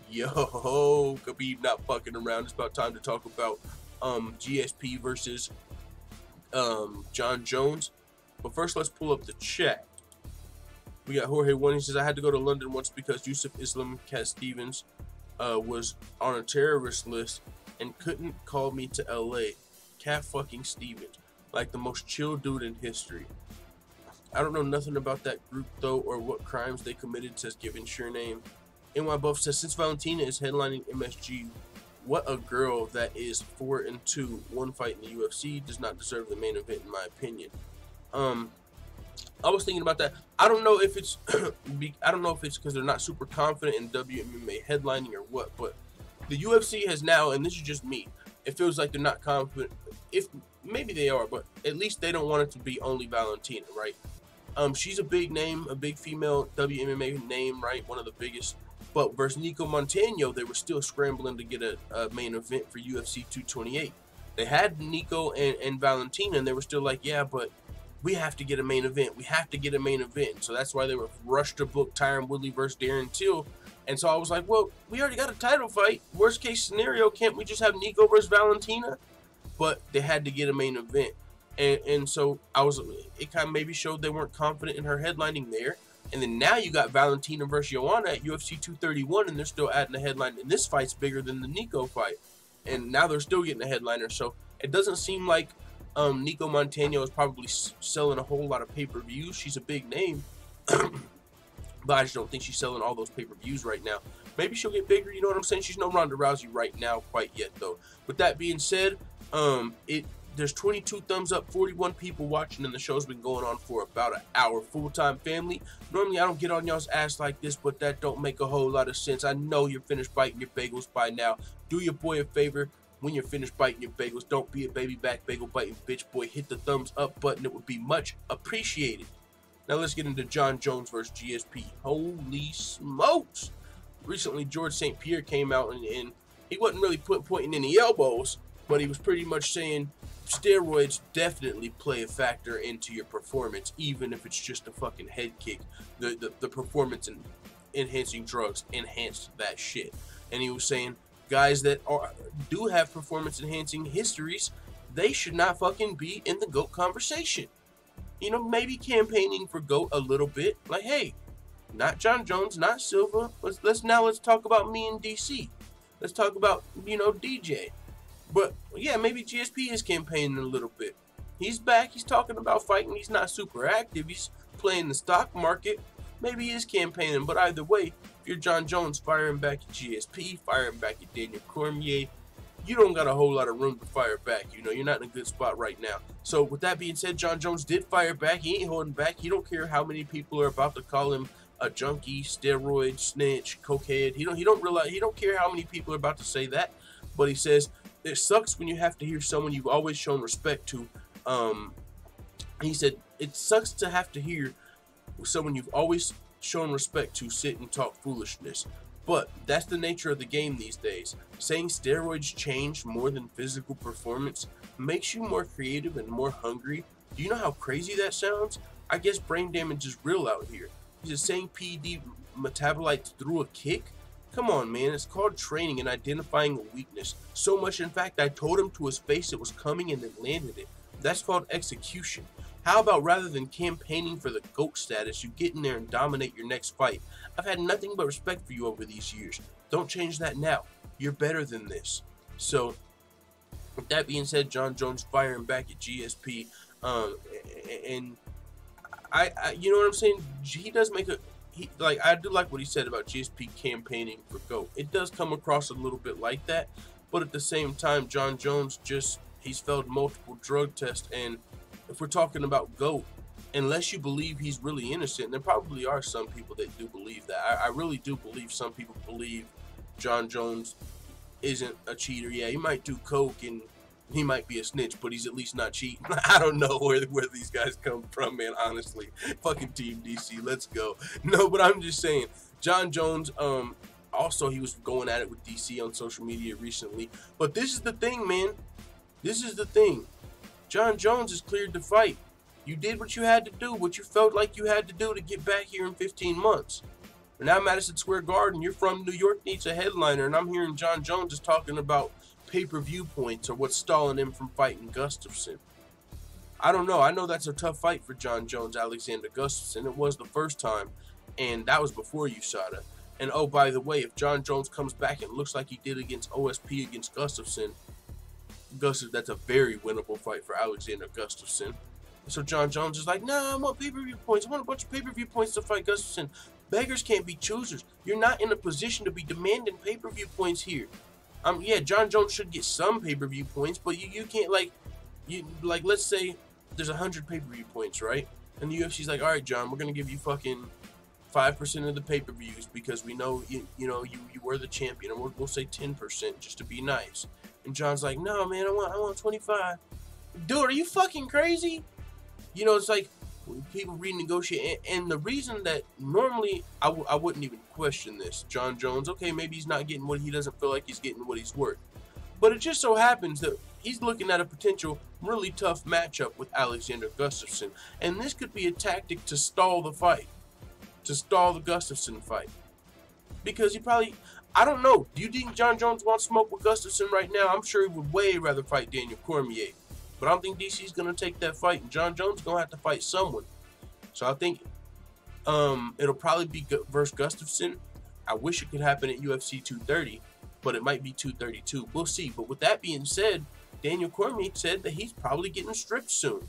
Yo, Khabib not fucking around. It's about time to talk about GSP versus Jon Jones. But first, let's pull up the chat. We got Jorge One. He says, I had to go to London once because Yusuf Islam Cat Stevens was on a terrorist list and couldn't call me to LA. Cat fucking Stevens. Like the most chill dude in history. I don't know nothing about that group though, or what crimes they committed, says Given Sure Name. NY Buff says, since Valentina is headlining MSG, what a girl that is 4-2, one fight in the UFC, does not deserve the main event in my opinion. I was thinking about that. I don't know if it's because they're not super confident in WMMA headlining or what, but the UFC has now, and this is just me, it feels like they're not confident. If maybe they are, but at least they don't want it to be only Valentina, right? She's a big name, a big female WMMA name, right? One of the biggest. But versus Nico Montano, they were still scrambling to get a main event for UFC 228. They had Nico and Valentina, and they were still like, yeah, but we have to get a main event. We have to get a main event. So that's why they were rushed to book Tyron Woodley versus Darren Till. And so I was like, well, we already got a title fight. Worst case scenario, can't we just have Nico versus Valentina? But they had to get a main event. And so it kind of maybe showed they weren't confident in her headlining there. And then now you got Valentina versus Joanna at UFC 231, and they're still adding a headline. And this fight's bigger than the Nico fight. And now they're still getting a headliner. So it doesn't seem like Nico Montano is probably selling a whole lot of pay-per-views. She's a big name, but I just don't think she's selling all those pay-per-views right now. Maybe she'll get bigger, you know what I'm saying? She's no Ronda Rousey right now quite yet, though. With that being said, there's 22 thumbs up, 41 people watching, and the show's been going on for about an hour. Full-time family. Normally, I don't get on y'all's ass like this, but that don't make a whole lot of sense. I know you're finished biting your bagels by now. Do your boy a favor. When you're finished biting your bagels, don't be a baby back bagel biting bitch boy. Hit the thumbs up button. It would be much appreciated. Now let's get into Jon Jones versus GSP. Holy smokes. Recently, George St-Pierre came out and he wasn't really pointing any elbows, but he was pretty much saying steroids definitely play a factor into your performance, even if it's just a fucking head kick. The performance enhancing drugs enhanced that shit. And he was saying guys that do have performance enhancing histories, they should not fucking be in the GOAT conversation. You know, maybe campaigning for GOAT a little bit. Like, hey, not Jon Jones, not Silva. Let's talk about me and DC. Let's talk about, you know, DJ. But yeah, maybe GSP is campaigning a little bit. He's back. He's talking about fighting. He's not super active. He's playing the stock market. Maybe he is campaigning. But either way, if you're Jon Jones firing back at GSP, firing back at Daniel Cormier, you don't got a whole lot of room to fire back. You know, you're not in a good spot right now. So with that being said, Jon Jones did fire back. He ain't holding back. He don't care how many people are about to call him a junkie, steroid, snitch, cokehead. He don't care how many people are about to say that. But he says it sucks when you have to hear someone you've always shown respect to. He said it sucks to have to hear someone you've always shown respect to sit and talk foolishness. But that's the nature of the game these days. Saying steroids change more than physical performance makes you more creative and more hungry. Do you know how crazy that sounds? I guess brain damage is real out here. He's just saying PED metabolites through a kick? Come on, man. It's called training and identifying a weakness. So much, in fact, I told him to his face it was coming and then landed it. That's called execution. How about rather than campaigning for the GOAT status, you get in there and dominate your next fight? I've had nothing but respect for you over these years. Don't change that now. You're better than this. So, with that being said, Jon Jones firing back at GSP. And I you know what I'm saying? He does make I do like what he said about GSP campaigning for GOAT. It does come across a little bit like that. But at the same time, Jon Jones he's failed multiple drug tests. And if we're talking about GOAT, unless you believe he's really innocent, and there probably are some people that do believe that. I really do believe some people believe Jon Jones isn't a cheater. Yeah, he might do coke and he might be a snitch, but he's at least not cheating. I don't know where these guys come from, man, honestly. Fucking Team DC, let's go. No, but I'm just saying, Jon Jones, also he was going at it with DC on social media recently. But this is the thing, man. This is the thing. Jon Jones is cleared to fight. You did what you had to do, what you felt like you had to do to get back here in 15 months. But now Madison Square Garden, you're from New York, needs a headliner, and I'm hearing Jon Jones is talking about pay-per-view points or what's stalling him from fighting Gustafsson. I don't know. I know that's a tough fight for Jon Jones, Alexander Gustafsson. It was the first time, and that was before USADA. And oh, by the way, if Jon Jones comes back and looks like he did against OSP against Gustafsson, that's a very winnable fight for Alexander Gustafsson. So Jon Jones is like, nah, I want pay-per-view points. I want a bunch of pay-per-view points to fight Gustafsson. Beggars can't be choosers. You're not in a position to be demanding pay-per-view points here. Yeah, Jon Jones should get some pay-per-view points, but you can't, let's say there's 100 pay-per-view points, right? And the UFC's like, all right, John, we're going to give you fucking 5% of the pay-per-views because we know you were the champion, and we'll say 10% just to be nice. And John's like, no, man, I want 25. Dude, are you fucking crazy? You know, it's like people renegotiate, and the reason that normally I wouldn't even question this. Jon Jones, okay, maybe he's not getting what he doesn't feel like he's getting what he's worth. But it just so happens that he's looking at a potential really tough matchup with Alexander Gustafsson. And this could be a tactic to stall the fight. To stall the Gustafsson fight. Because he probably, I don't know. Do you think Jon Jones wants smoke with Gustafsson right now? I'm sure he would way rather fight Daniel Cormier. But I don't think DC's going to take that fight. And Jon Jones is going to have to fight someone. So I think it'll probably be versus Gustafsson. I wish it could happen at UFC 230. But it might be 232. We'll see. But with that being said, Daniel Cormier said that he's probably getting stripped soon.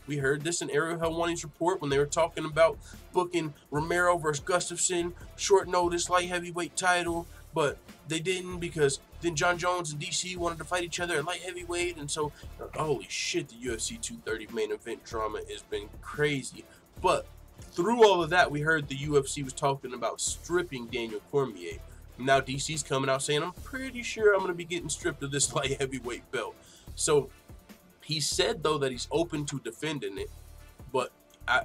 We heard this in Ariel Helwani's report when they were talking about booking Romero versus Gustafsson, short notice, light heavyweight title, but they didn't because then Jon Jones and DC wanted to fight each other at light heavyweight, and so, holy shit, the UFC 230 main event drama has been crazy. But through all of that, we heard the UFC was talking about stripping Daniel Cormier. Now DC's coming out saying, I'm pretty sure I'm going to be getting stripped of this light heavyweight belt. So he said, though, that he's open to defending it. But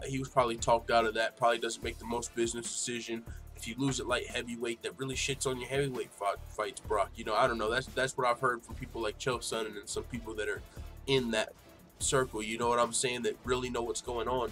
he was probably talked out of that. Probably doesn't make the most business decision. If you lose at light heavyweight, that really shits on your heavyweight fights, Brock. You know, I don't know. That's what I've heard from people like Chael Sonnen and some people that are in that circle. You know what I'm saying? That really know what's going on.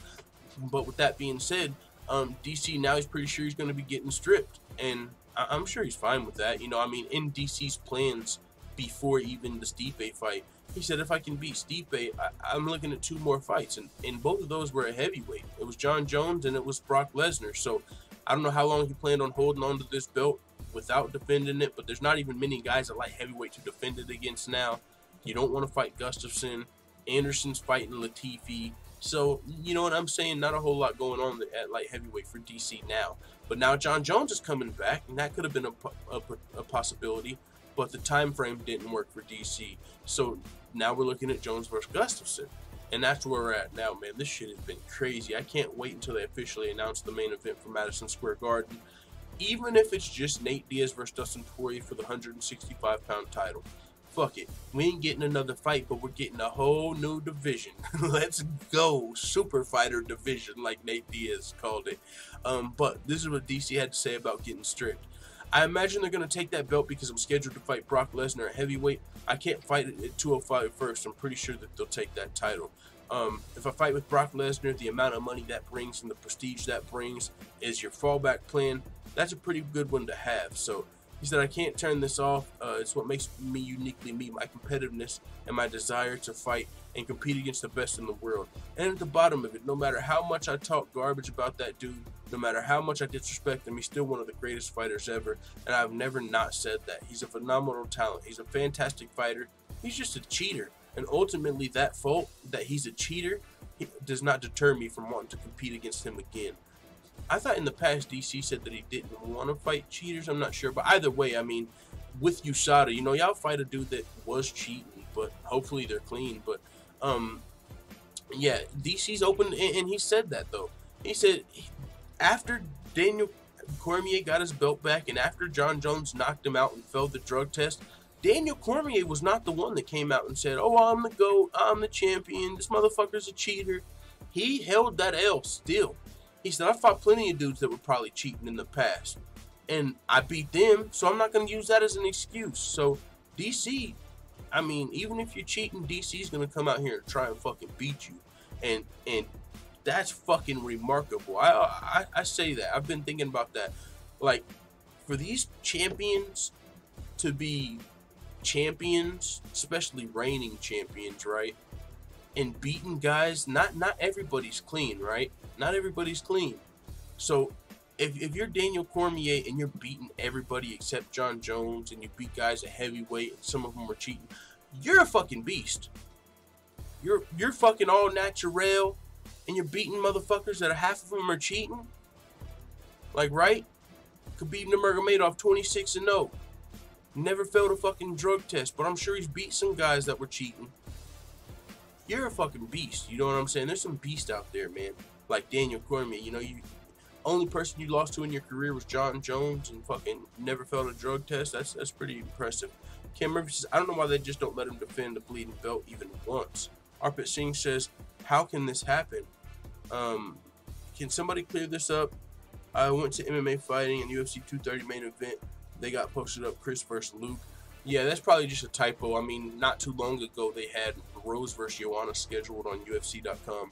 But with that being said, DC now he's pretty sure he's going to be getting stripped. And I'm sure he's fine with that. You know, I mean, in DC's plans before even the Stipe fight, he said, if I can beat Stipe, I'm looking at 2 more fights. And both of those were at heavyweight. It was Jon Jones and it was Brock Lesnar. So I don't know how long he planned on holding on to this belt without defending it. But there's not even many guys at light heavyweight to defend it against now. You don't want to fight Gustafsson. Anderson's fighting Latifi. So, you know what I'm saying? Not a whole lot going on at light heavyweight for DC now. But now Jon Jones is coming back, and that could have been a possibility. But the time frame didn't work for DC. So now we're looking at Jones versus Gustafsson. And that's where we're at now, man. This shit has been crazy. I can't wait until they officially announce the main event for Madison Square Garden. Even if it's just Nate Diaz versus Dustin Poirier for the 165-pound title. Fuck it. We ain't getting another fight, but we're getting a whole new division. Let's go. Super fighter division, like Nate Diaz called it. But this is what DC had to say about getting stripped. I imagine they're going to take that belt because I'm scheduled to fight Brock Lesnar at heavyweight. I can't fight it at 205 first. I'm pretty sure that they'll take that title. If I fight with Brock Lesnar, the amount of money that brings and the prestige that brings is your fallback plan. That's a pretty good one to have. So he said, I can't turn this off. It's what makes me uniquely me, my competitiveness and my desire to fight and compete against the best in the world. And at the bottom of it, no matter how much I talk garbage about that dude, no matter how much I disrespect him, he's still one of the greatest fighters ever. And I've never not said that. He's a phenomenal talent. He's a fantastic fighter. He's just a cheater. And ultimately, that fault, that he's a cheater, does not deter me from wanting to compete against him again. I thought in the past DC said that he didn't want to fight cheaters. I'm not sure. But either way, I mean, with USADA, you know, y'all fight a dude that was cheating, but hopefully they're clean. But, yeah, DC's open, and he said that, though. He said after Daniel Cormier got his belt back and after Jon Jones knocked him out and failed the drug test, Daniel Cormier was not the one that came out and said, oh, I'm the GOAT, I'm the champion, this motherfucker's a cheater. He held that L still. He said, I fought plenty of dudes that were probably cheating in the past, and I beat them, so I'm not going to use that as an excuse. So DC, I mean, even if you're cheating, DC's going to come out here and try and fucking beat you, and that's fucking remarkable. I say that. I've been thinking about that. Like, for these champions to be champions, especially reigning champions, right? And beating guys, not everybody's clean, right? Not everybody's clean. So if you're Daniel Cormier and you're beating everybody except Jon Jones and you beat guys at heavyweight and some of them were cheating, you're a fucking beast. You're fucking all natural and you're beating motherfuckers that half of them are cheating. Like, right? Khabib Nurmagomedov 26-0. Never failed a fucking drug test, but I'm sure he's beat some guys that were cheating. You're a fucking beast. You know what I'm saying? There's some beast out there, man. like Daniel Cormier. You know, only person you lost to in your career was Jon Jones and fucking never failed a drug test. That's pretty impressive. Cam Murphy says, I don't know why they just don't let him defend the bleeding belt even once. Arpit Singh says, how can this happen? Can somebody clear this up? I went to MMA fighting and UFC 230 main event. They got posted up Chris versus Luke. Yeah, that's probably just a typo. I mean, not too long ago they had Rose versus Joanna scheduled on UFC.com.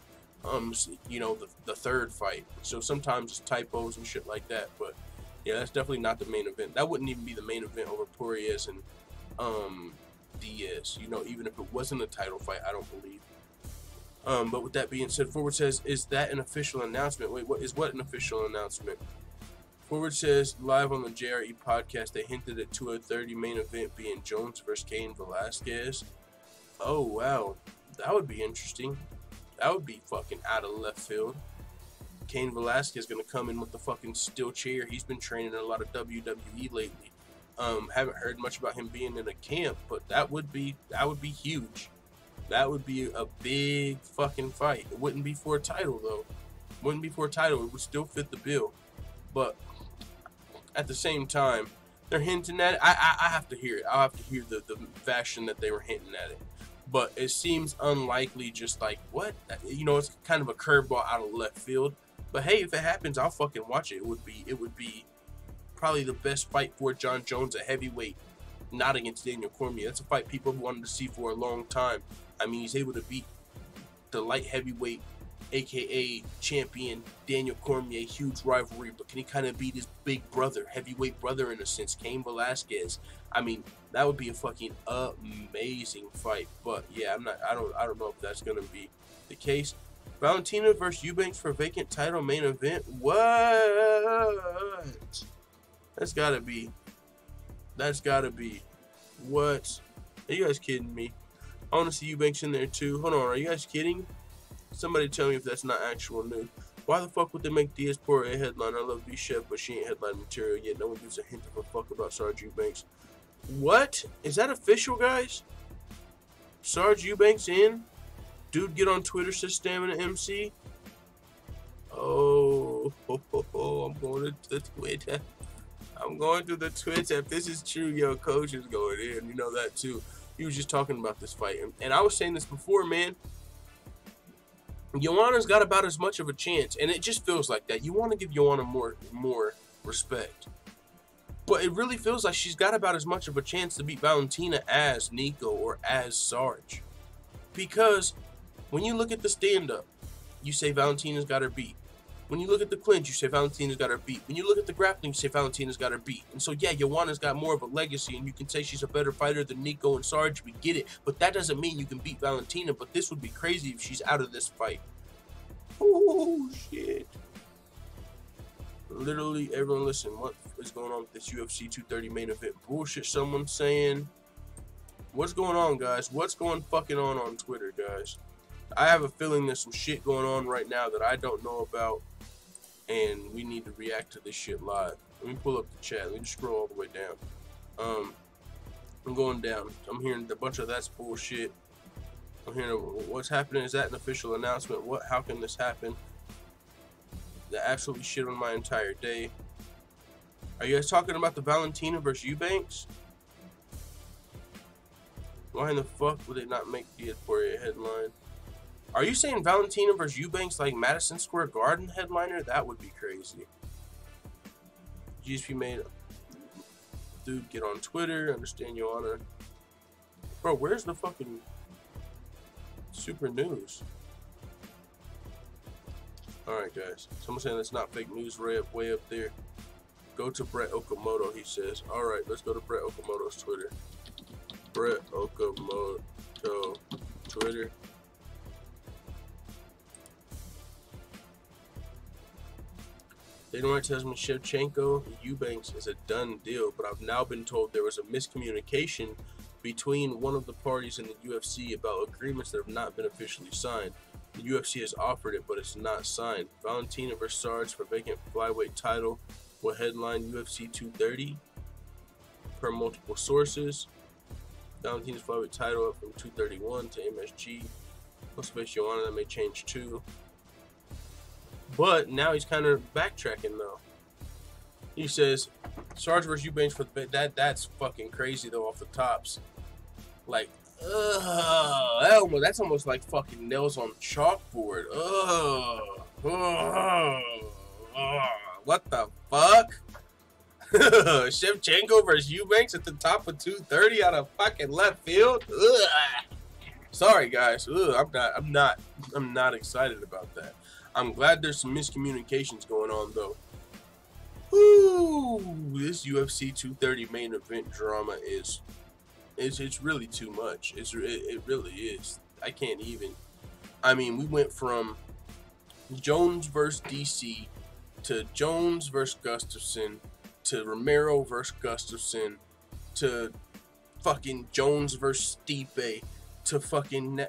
You know, the third fight. So sometimes it's typos and shit like that. But yeah, that's definitely not the main event. That wouldn't even be the main event over Poirier and Diaz. You know, even if it wasn't a title fight, I don't believe. But with that being said, Forward says, is that an official announcement? Wait, what an official announcement? Forward says, live on the JRE podcast, they hinted at 230 main event being Jones versus Cain Velasquez. Oh, wow. That would be interesting. That would be fucking out of left field. Cain Velasquez gonna come in with the fucking steel chair. He's been training in a lot of WWE lately. Haven't heard much about him being in a camp, but that would be huge. That would be a big fucking fight. It wouldn't be for a title though. Wouldn't be for a title. It would still fit the bill. But at the same time, they're hinting at it. I have to hear it. I'll have to hear the fashion that they were hinting at it. But it seems unlikely, just like, what? You know, it's kind of a curveball out of left field. But hey, if it happens, I'll fucking watch it. It would be probably the best fight for Jon Jones at heavyweight, not against Daniel Cormier. That's a fight people have wanted to see for a long time. I mean, he's able to beat the light heavyweight, aka champion Daniel Cormier, huge rivalry, but can he kind of beat his big brother, heavyweight brother in a sense, Cain Velasquez? I mean, that would be a fucking amazing fight. But yeah, I don't know if that's gonna be the case. Valentina versus Eubanks for vacant title main event. What? That's gotta be. What? Are you guys kidding me? I want to see Eubanks in there too. Hold on, are you guys kidding? Somebody tell me if that's not actual news. Why the fuck would they make Diaz Poirier a headline? I love V-Chef, but she ain't headline material yet. No one gives a hint of a fuck about Sarge Eubanks. What? Is that official, guys? Sarge Eubanks in? Dude get on Twitter, says Stamina MC. Oh, I'm going to the Twitter. I'm going to the Twitter. If this is true, yo, coach is going in. You know that too. He was just talking about this fight. And I was saying this before, man. Joanna's got about as much of a chance, and it just feels like that. You want to give Joanna more respect. But it really feels like she's got about as much of a chance to beat Valentina as Nico or as Sarge. Because when you look at the stand-up, you say Valentina's got her beat. When you look at the clinch, you say Valentina's got her beat. When you look at the grappling, you say Valentina's got her beat. And so, yeah, Joanna's got more of a legacy, and you can say she's a better fighter than Nico and Sarge. We get it. But that doesn't mean you can beat Valentina. But this would be crazy if she's out of this fight. Oh, shit. Literally, everyone listen. What is going on with this UFC 230 main event bullshit someone's saying? What's going on, guys? What's going fucking on Twitter, guys? I have a feeling there's some shit going on right now that I don't know about, and we need to react to this shit live. Let me pull up the chat. Let me just scroll all the way down. I'm going down. I'm hearing a bunch of that's bullshit. I'm hearing what's happening. Is that an official announcement? What? How can this happen? That absolutely shit on my entire day. Are you guys talking about the Valentina versus Eubanks? Why in the fuck would they not make Diaz Poirier headline? Are you saying Valentina versus Eubanks like Madison Square Garden headliner? That would be crazy. GSP made dude get on Twitter, understand Joanna. Bro, where's the fucking super news? Alright, guys. Someone saying that's not fake news, way up there. Go to Brett Okamoto, he says. Alright, let's go to Brett Okamoto's Twitter. Brett Okamoto Twitter. Dana White tells me Shevchenko Eubanks is a done deal, but I've now been told there was a miscommunication between one of the parties in the UFC about agreements that have not been officially signed. The UFC has offered it, but it's not signed. Valentina versus Sarge for vacant flyweight title will headline UFC 230 per multiple sources. Valentina's flyweight title up from 231 to MSG. Plus face Joanna, that may change too. But now he's kind of backtracking though. He says, Sarge versus Eubanks for the that's fucking crazy though off the tops. Like, that's almost like fucking nails on chalkboard. What the fuck? Shevchenko versus Eubanks at the top of 230 out of fucking left field. Sorry guys, I'm not excited about that. I'm glad there's some miscommunications going on though. Woo! This UFC 230 main event drama it's really too much. It really is. I can't even. I mean, we went from Jones versus DC to Jones versus Gustafsson to Romero versus Gustafsson to fucking Jones versus Stipe to fucking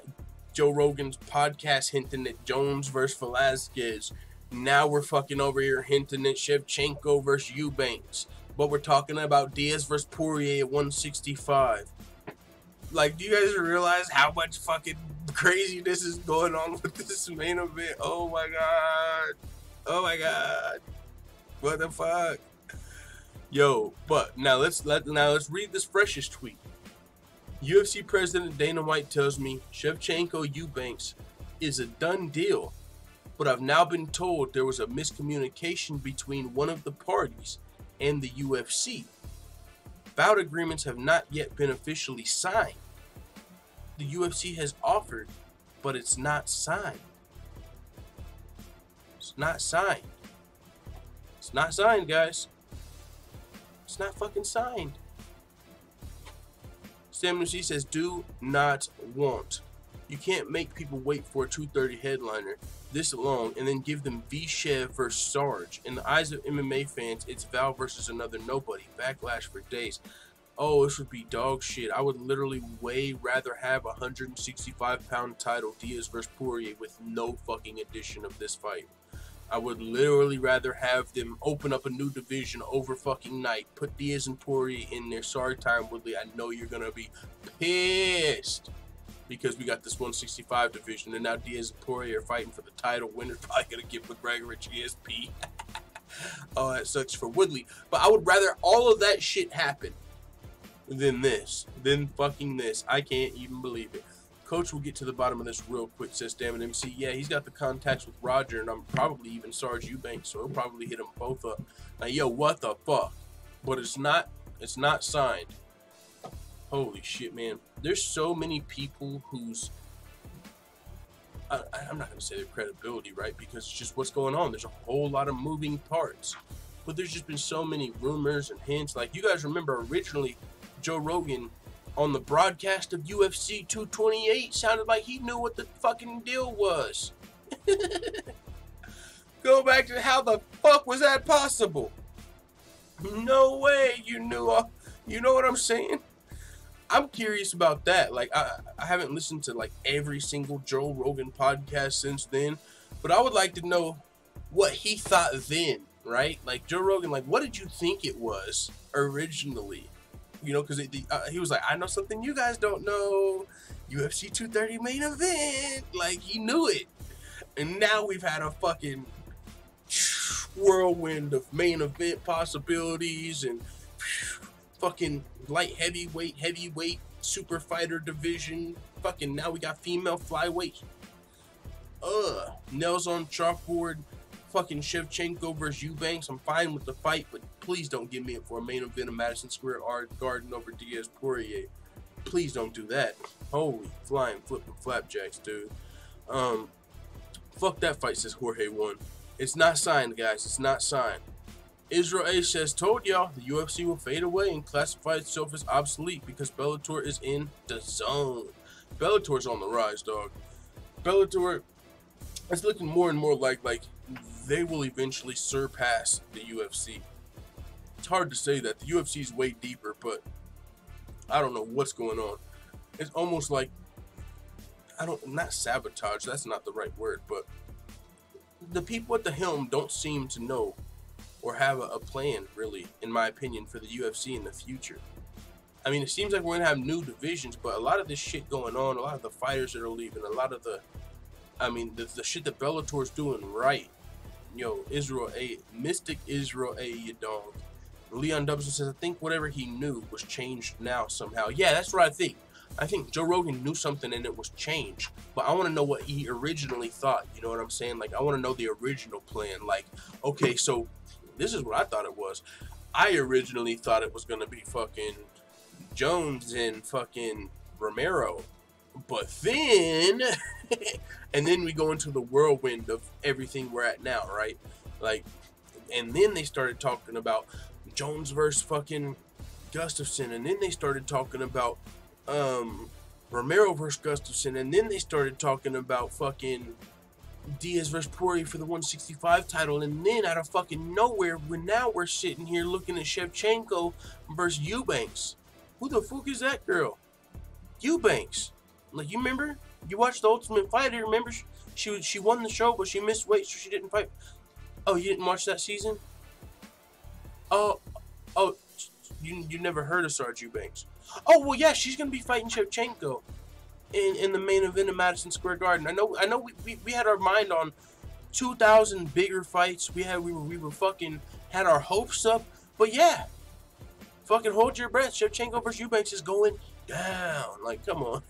Joe Rogan's podcast hinting at Jones versus Velasquez. Now we're fucking over here hinting at Shevchenko versus Eubanks. But we're talking about Diaz versus Poirier at 165. Like, do you guys realize how much fucking craziness is going on with this main event? Oh my god. Oh my god. What the fuck? Yo, but now let's read this freshest tweet. UFC President Dana White tells me Shevchenko Eubanks is a done deal, but I've now been told there was a miscommunication between one of the parties and the UFC. Bout agreements have not yet been officially signed. The UFC has offered, but it's not signed. It's not signed. It's not signed, guys. It's not fucking signed. Sam Nusi says, do not want. You can't make people wait for a 230 headliner this long and then give them V-Shev versus Sarge. In the eyes of MMA fans, it's Val versus another nobody. Backlash for days. Oh, this would be dog shit. I would literally way rather have a 165-pound title, Diaz versus Poirier, with no fucking addition of this fight. I would literally rather have them open up a new division over fucking night. Put Diaz and Poirier in there. Sorry, Tyron Woodley. I know you're going to be pissed because we got this 165 division, and now Diaz and Poirier are fighting for the title. Winner's probably going to give McGregor a GSP. Oh, that sucks for Woodley. But I would rather all of that shit happen than this. Than fucking this. I can't even believe it. Coach will get to the bottom of this real quick, says Damn It MC. Yeah, he's got the contacts with Roger, and I'm probably even Sarge Eubanks, so he'll probably hit them both up. Now, yo, what the fuck? But it's not signed. Holy shit, man. There's so many people whose... I'm not going to say their credibility, right? Because it's just what's going on. There's a whole lot of moving parts. But there's just been so many rumors and hints. Like, you guys remember originally Joe Rogan on the broadcast of UFC 228 sounded like he knew what the fucking deal was. Go back to how the fuck was that possible? No way you knew. You know what I'm saying? I'm curious about that. Like, I haven't listened to like every single Joe Rogan podcast since then, but I would like to know what he thought then, right? Like, Joe Rogan, like, what did you think it was originally? You know, because he was like, I know something you guys don't know. UFC 230 main event. Like, he knew it. And now we've had a fucking whirlwind of main event possibilities and fucking light heavyweight, super fighter division. Fucking now we got female flyweight. Nails on chalkboard. Fucking Shevchenko versus Eubanks. I'm fine with the fight, but please don't give me it for a main event of Madison Square Garden over Diaz Poirier. Please don't do that. Holy flying flipping flapjacks, dude. Fuck that fight, says Jorge 1. It's not signed, guys. It's not signed. Israel A says, told y'all the UFC will fade away and classify itself as obsolete because Bellator is in the zone. Bellator's on the rise, dog. Bellator, it's looking more and more like they will eventually surpass the UFC. It's hard to say that. The UFC is way deeper, but I don't know what's going on. It's almost like, not sabotage, that's not the right word, but the people at the helm don't seem to know or have a plan, really, in my opinion, for the UFC in the future. I mean, it seems like we're going to have new divisions, but a lot of this shit going on, a lot of the fighters that are leaving, a lot of the shit that Bellator's doing right Yo, Israel A. Mystic Israel A. You dog. Leon Dubson says, I think whatever he knew was changed now somehow. Yeah, that's what I think. I think Joe Rogan knew something and it was changed. But I want to know what he originally thought. You know what I'm saying? Like, I want to know the original plan. Like, okay, so this is what I thought it was. I originally thought it was going to be fucking Jones and fucking Romero. But then, and then we go into the whirlwind of everything we're at now, right? Like, and then they started talking about Jones versus fucking Gustafsson, and then they started talking about Romero versus Gustafsson, and then they started talking about fucking Diaz versus Poirier for the 165 title, and then out of fucking nowhere, now we're sitting here looking at Shevchenko versus Eubanks. Who the fuck is that girl? Eubanks. Like, you remember? You watched The Ultimate Fighter, remember? She won the show, but she missed weight, so she didn't fight. Oh, you didn't watch that season? Oh, you never heard of Sarge Eubanks. Oh, well, yeah, she's going to be fighting Shevchenko in the main event of Madison Square Garden. I know we had our mind on 2,000 bigger fights. We were fucking had our hopes up, but yeah. Fucking hold your breath. Shevchenko versus Eubanks is going down. Like, come on.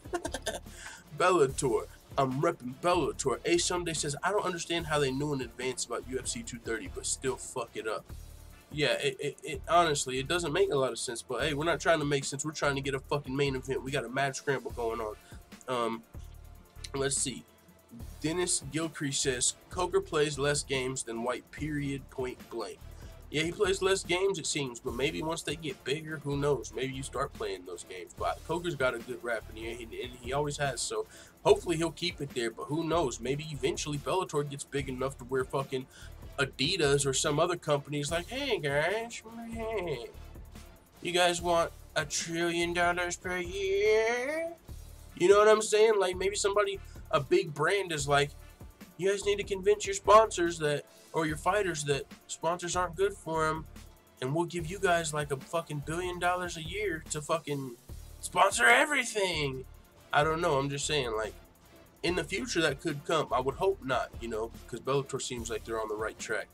Bellator. I'm repping Bellator. A Someday says, I don't understand how they knew in advance about UFC 230, but still fuck it up. Yeah, it honestly, it doesn't make a lot of sense, but hey, we're not trying to make sense. We're trying to get a fucking main event. We got a mad scramble going on. Let's see. Dennis Gilcrease says, Coker plays less games than White, period, point blank. Yeah, he plays less games, it seems, but maybe once they get bigger, who knows? Maybe you start playing those games. But Coker's got a good rap, and he always has, so hopefully he'll keep it there, but who knows? Maybe eventually Bellator gets big enough to where fucking Adidas or some other company's like, hey, guys, hey, you guys want $1 trillion per year? You know what I'm saying? Like, maybe somebody, a big brand is like, you guys need to convince your sponsors that, or your fighters that sponsors aren't good for them, and we'll give you guys like a fucking $1 billion a year to fucking sponsor everything. I don't know. I'm just saying, like, in the future that could come. I would hope not, you know, because Bellator seems like they're on the right track.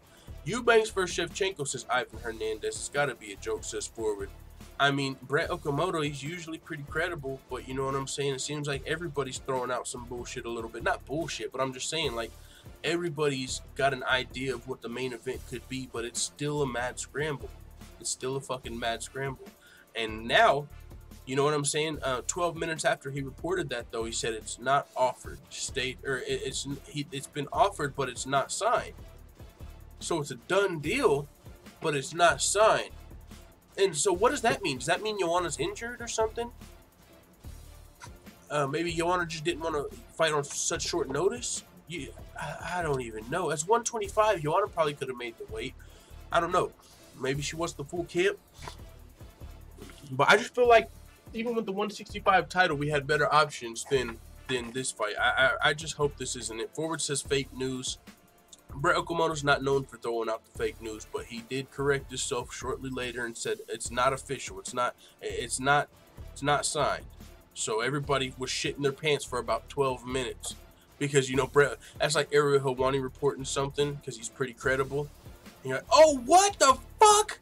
Eubanks versus Shevchenko, says Ivan Hernandez. It's got to be a joke, says Forward. I mean, Brett Okamoto, he's usually pretty credible, but you know what I'm saying? It seems like everybody's throwing out some bullshit a little bit. Not bullshit, but I'm just saying, like, everybody's got an idea of what the main event could be, but it's still a mad scramble. It's still a fucking mad scramble. And now, you know what I'm saying? 12 minutes after he reported that, though, he said it's not offered. It's been offered, but it's not signed. So it's a done deal, but it's not signed. And so what does that mean? Does that mean Joanna's injured or something? Maybe Joanna just didn't want to fight on such short notice? Yeah, I don't even know. As 125, Joanna probably could have made the weight. I don't know. Maybe she wants the full camp. But I just feel like even with the 165 title, we had better options than this fight. I just hope this isn't it. Forward says fake news. Brett Okamoto's not known for throwing out the fake news, but he did correct himself shortly later and said it's not official. It's not signed. So everybody was shitting their pants for about 12 minutes because, you know, Brett, that's like Ariel Helwani reporting something because he's pretty credible. And you're like, oh, what the fuck?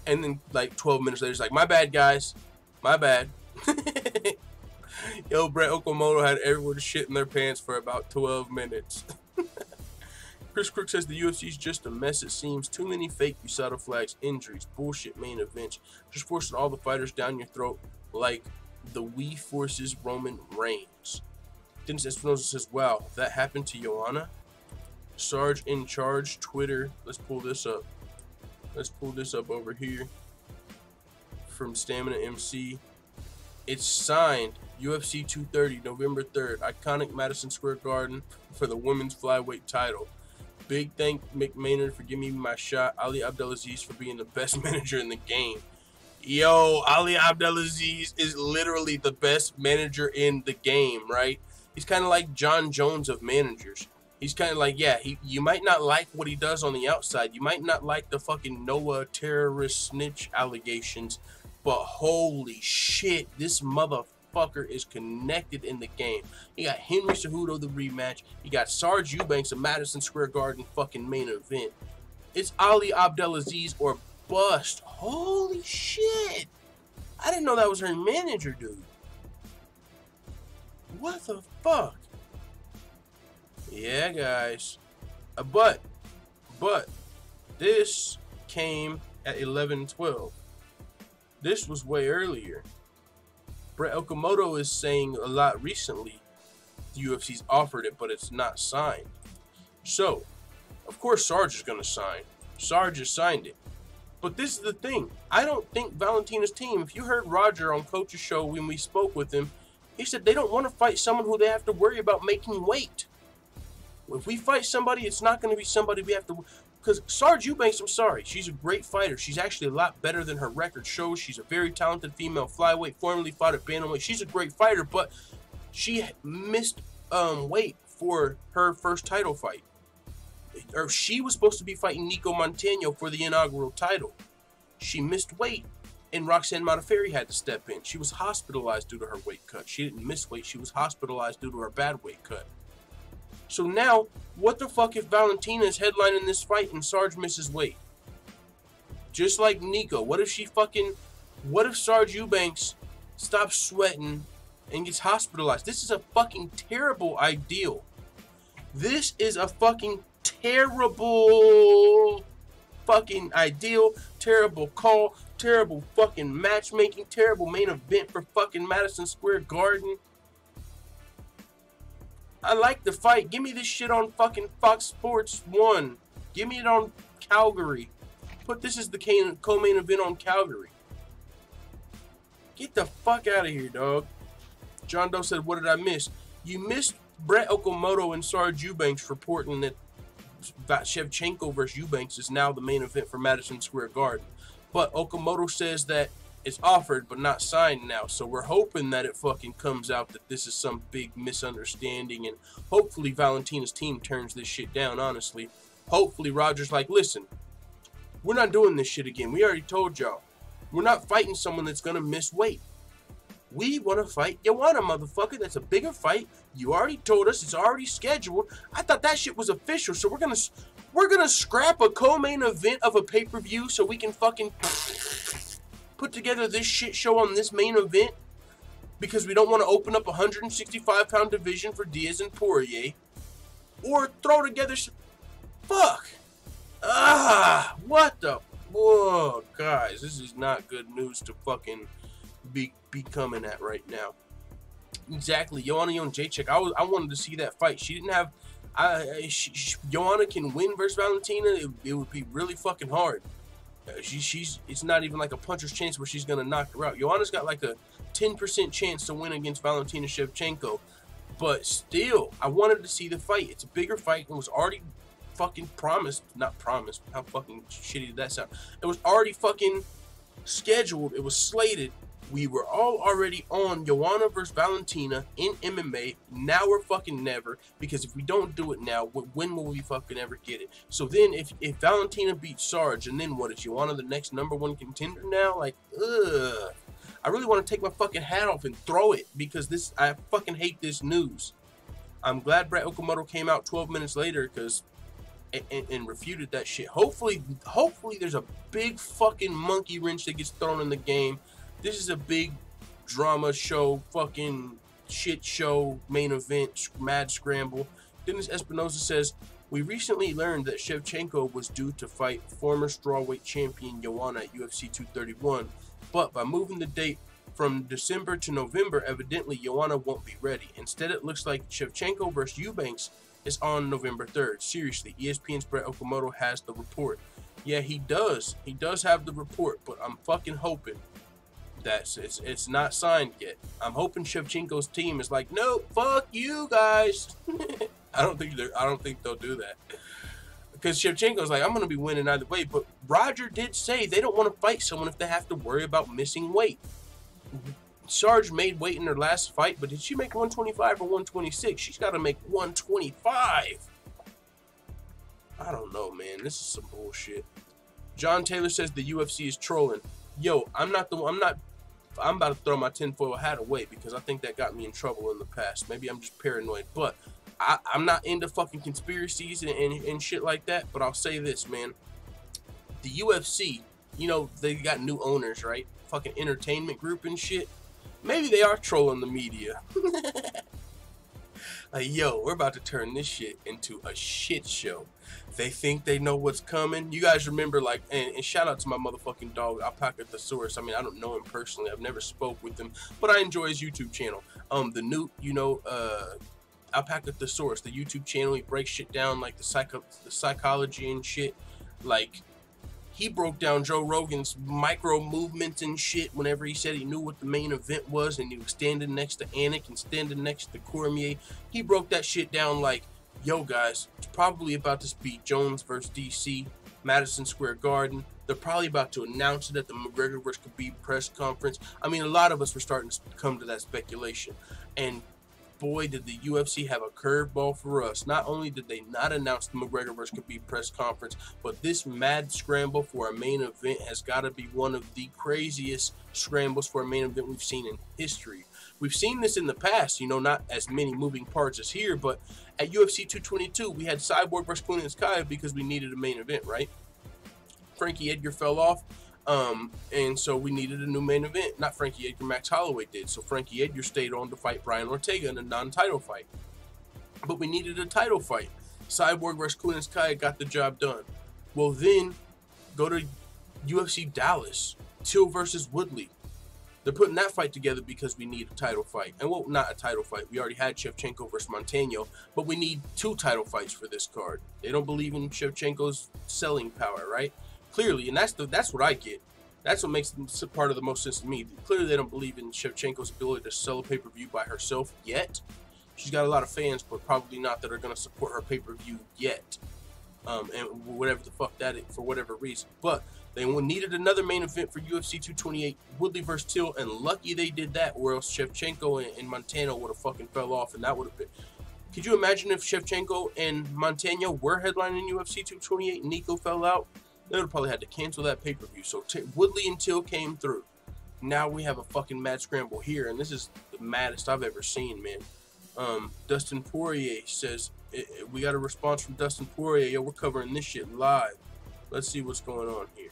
And then like 12 minutes later, he's like, my bad, guys. My bad. Yo, Brett Okamoto had everyone shitting their pants for about 12 minutes. Chris Crook says the UFC is just a mess, it seems. Too many fake USADA flags, injuries, bullshit main events. Just forcing all the fighters down your throat like the Wii forces Roman Reigns. Dennis Espinosa says, wow, that happened to Joanna? Sarge in charge, Twitter. Let's pull this up. Let's pull this up over here. From Stamina MC. It's signed. UFC 230, November 3rd. Iconic Madison Square Garden for the women's flyweight title. Big thank Mick Maynard for giving me my shot. Ali Abdelaziz for being the best manager in the game. Yo, Ali Abdelaziz is literally the best manager in the game, right? He's kind of like Jon Jones of managers. He's kind of like, yeah, you might not like what he does on the outside. You might not like the fucking Noah terrorist snitch allegations. But holy shit, this mother motherfucker is connected in the game. You got Henry Cejudo, the rematch. You got Sarge Eubanks, a Madison Square Garden fucking main event. It's Ali Abdelaziz or bust. Holy shit. I didn't know that was her manager, dude. What the fuck? Yeah, guys. But this came at 11:12. This was way earlier. Brett Okamoto is saying a lot recently the UFC's offered it, but it's not signed. So, of course Sarge is going to sign. Sarge has signed it. But this is the thing. I don't think Valentina's team, if you heard Roger on Coach's show when we spoke with him, he said they don't want to fight someone who they have to worry about making weight. If we fight somebody, it's not going to be somebody we have to... Because Sarge Eubanks, I'm sorry, she's a great fighter. She's actually a lot better than her record shows. She's a very talented female flyweight, formerly fought at bantamweight. She's a great fighter, but she missed weight for her first title fight. Or she was supposed to be fighting Nico Montano for the inaugural title. She missed weight, and Roxanne Modafferi had to step in. She was hospitalized due to her weight cut. She didn't miss weight. She was hospitalized due to her bad weight cut. So now, what the fuck if Valentina is headlining this fight and Sarge misses weight? Just like Nico. What if Sarge Eubanks stops sweating and gets hospitalized? This is a fucking terrible idea. This is a fucking terrible fucking ideal, terrible call, terrible fucking matchmaking, terrible main event for fucking Madison Square Garden. I like the fight. Give me this shit on fucking Fox Sports 1. Give me it on Calgary. Put this as the co-main event on Calgary. Get the fuck out of here, dog. John Doe said, what did I miss? You missed Brett Okamoto and Sarge Eubanks reporting that Shevchenko versus Eubanks is now the main event for Madison Square Garden. But Okamoto says that it's offered but not signed now, so we're hoping that it fucking comes out that this is some big misunderstanding, and hopefully Valentina's team turns this shit down, honestly. Hopefully Roger's like, listen, we're not doing this shit again. We already told y'all. We're not fighting someone that's gonna miss weight. We want to fight Joanna, motherfucker. That's a bigger fight. You already told us. It's already scheduled. I thought that shit was official, so we're gonna scrap a co-main event of a pay-per-view so we can fucking put together this shit show on this main event because we don't want to open up a 165-pound division for Diaz and Poirier, or throw together fuck. What the... Whoa, guys, this is not good news to fucking be coming at right now. Exactly, Joanna Jędrzejczyk. I wanted to see that fight. She didn't have... Joanna can win versus Valentina. It would be really fucking hard. It's not even like a puncher's chance where she's gonna knock her out. Joanna's got like a 10% chance to win against Valentina Shevchenko, but still, I wanted to see the fight. It's a bigger fight. It was already fucking promised. Not promised. How fucking shitty did that sound? It was already fucking scheduled. It was slated. We were all already on Joanna versus Valentina in MMA. Now we're fucking never, because if we don't do it now, when will we fucking ever get it? So then if Valentina beats Sarge, and then what, is Joanna the next #1 contender now? Like, ugh. I really want to take my fucking hat off and throw it, because I fucking hate this news. I'm glad Brett Okamoto came out 12 minutes later and refuted that shit. Hopefully there's a big fucking monkey wrench that gets thrown in the game. This is a big drama show, fucking shit show, main event, mad scramble. Dennis Espinosa says, we recently learned that Shevchenko was due to fight former strawweight champion Joanna at UFC 231, but by moving the date from December to November, evidently Joanna won't be ready. Instead, it looks like Shevchenko versus Eubanks is on November 3rd. Seriously, ESPN's Brett Okamoto has the report. Yeah, he does. He does have the report, but I'm fucking hoping that it's not signed yet. I'm hoping Shevchenko's team is like, no, fuck you guys. I don't think they'll do that, because Shevchenko's like, I'm gonna be winning either way. But Roger did say they don't want to fight someone if they have to worry about missing weight. Sarge made weight in her last fight, but did she make 125 or 126? She's got to make 125. I don't know, man. This is some bullshit. John Taylor says the UFC is trolling. Yo, I'm not I'm about to throw my tinfoil hat away because I think that got me in trouble in the past. Maybe I'm just paranoid, but I'm not into fucking conspiracies and shit like that. But I'll say this, man. The UFC, you know, they got new owners, right? Fucking entertainment group and shit. Maybe they are trolling the media. Like, yo, we're about to turn this shit into a shit show. They think they know what's coming. You guys remember, like, and shout out to my motherfucking dog, Alpaca Thesaurus. I mean, I don't know him personally. I've never spoke with him, but I enjoy his YouTube channel. The Newt, you know, Alpaca Thesaurus, the YouTube channel, he breaks shit down, like the psychology and shit. Like, he broke down Joe Rogan's micro movements and shit whenever he said he knew what the main event was and he was standing next to Anik and standing next to Cormier. He broke that shit down like, yo guys, it's probably about to be Jones versus DC, Madison Square Garden. They're probably about to announce it at the McGregor vs. Khabib press conference. I mean, a lot of us were starting to come to that speculation. And boy, did the UFC have a curveball for us. Not only did they not announce the McGregor vs. Khabib press conference, but this mad scramble for a main event has got to be one of the craziest scrambles for a main event we've seen in history. We've seen this in the past, you know, not as many moving parts as here, but at UFC 222, we had Cyborg vs. Kunitskaya because we needed a main event, right? Frankie Edgar fell off. And so we needed a new main event. Not Frankie Edgar, Max Holloway did. So Frankie Edgar stayed on to fight Brian Ortega in a non-title fight. But we needed a title fight. Cyborg vs. Kunitskaya got the job done. Well, then go to UFC Dallas, Till versus Woodley. They're putting that fight together because we need a title fight. And well, not a title fight. We already had Shevchenko versus Montano, but we need 2 title fights for this card. They don't believe in Shevchenko's selling power, right? Clearly, and that's what I get. That's what makes them part of the most sense to me. Clearly, they don't believe in Shevchenko's ability to sell a pay-per-view by herself yet. She's got a lot of fans, but probably not that are going to support her pay-per-view yet. And whatever the fuck that is, for whatever reason. But they needed another main event for UFC 228, Woodley versus Till, and lucky they did that, or else Shevchenko and Montano would have fucking fell off, and that would have been... Could you imagine if Shevchenko and Montano were headlining UFC 228 and Nico fell out? They would have probably had to cancel that pay-per-view. So Woodley and Till came through. Now we have a fucking mad scramble here, and this is the maddest I've ever seen, man. Dustin Poirier says, we got a response from Dustin Poirier. Yo, we're covering this shit live. Let's see what's going on here.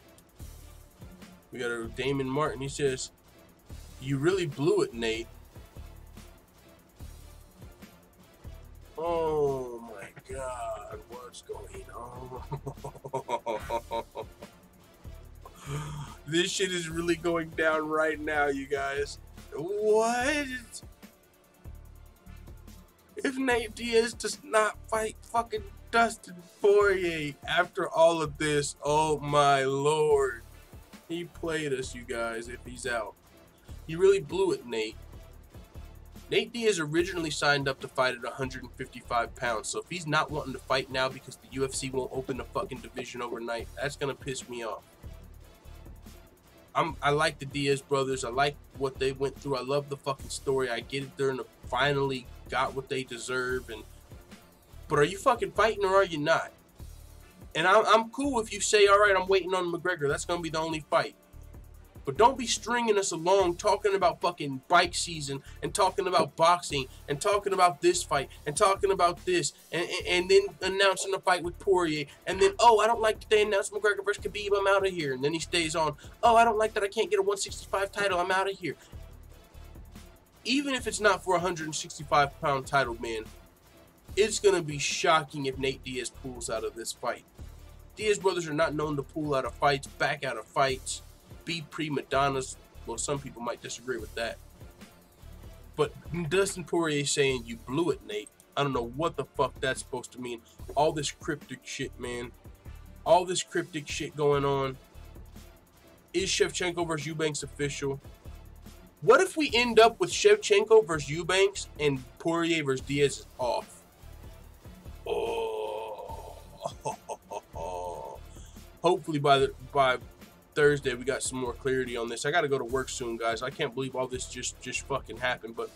We got a Damon Martin. He says, you really blew it, Nate. Oh my God, what's going on? This shit is really going down right now, you guys. What? If Nate Diaz does not fight fucking Dustin Poirier after all of this, oh my Lord. He played us, you guys, if he's out. He really blew it, Nate. Nate Diaz originally signed up to fight at 155 pounds, so if he's not wanting to fight now because the UFC won't open the fucking division overnight, that's going to piss me off. I like the Diaz brothers. I like what they went through. I love the fucking story. I get it. They're finally got what they deserve. But are you fucking fighting or are you not? And I'm cool if you say, all right, I'm waiting on McGregor. That's going to be the only fight. But don't be stringing us along talking about fucking bike season and talking about boxing and talking about this fight and talking about this and then announcing a fight with Poirier and then, oh, I don't like that they announced McGregor versus Khabib, I'm out of here. And then he stays on, oh, I don't like that I can't get a 165 title, I'm out of here. Even if it's not for a 165-pound title, man, it's going to be shocking if Nate Diaz pulls out of this fight. Diaz brothers are not known to pull out of fights, back out of fights, be prima donnas. Well, some people might disagree with that. But Dustin Poirier saying you blew it, Nate. I don't know what the fuck that's supposed to mean. All this cryptic shit, man. All this cryptic shit going on. Is Shevchenko versus Eubanks official? What if we end up with Shevchenko versus Eubanks and Poirier versus Diaz is off? Oh. Hopefully by Thursday we got some more clarity on this. I got to go to work soon, guys. I can't believe all this just fucking happened, but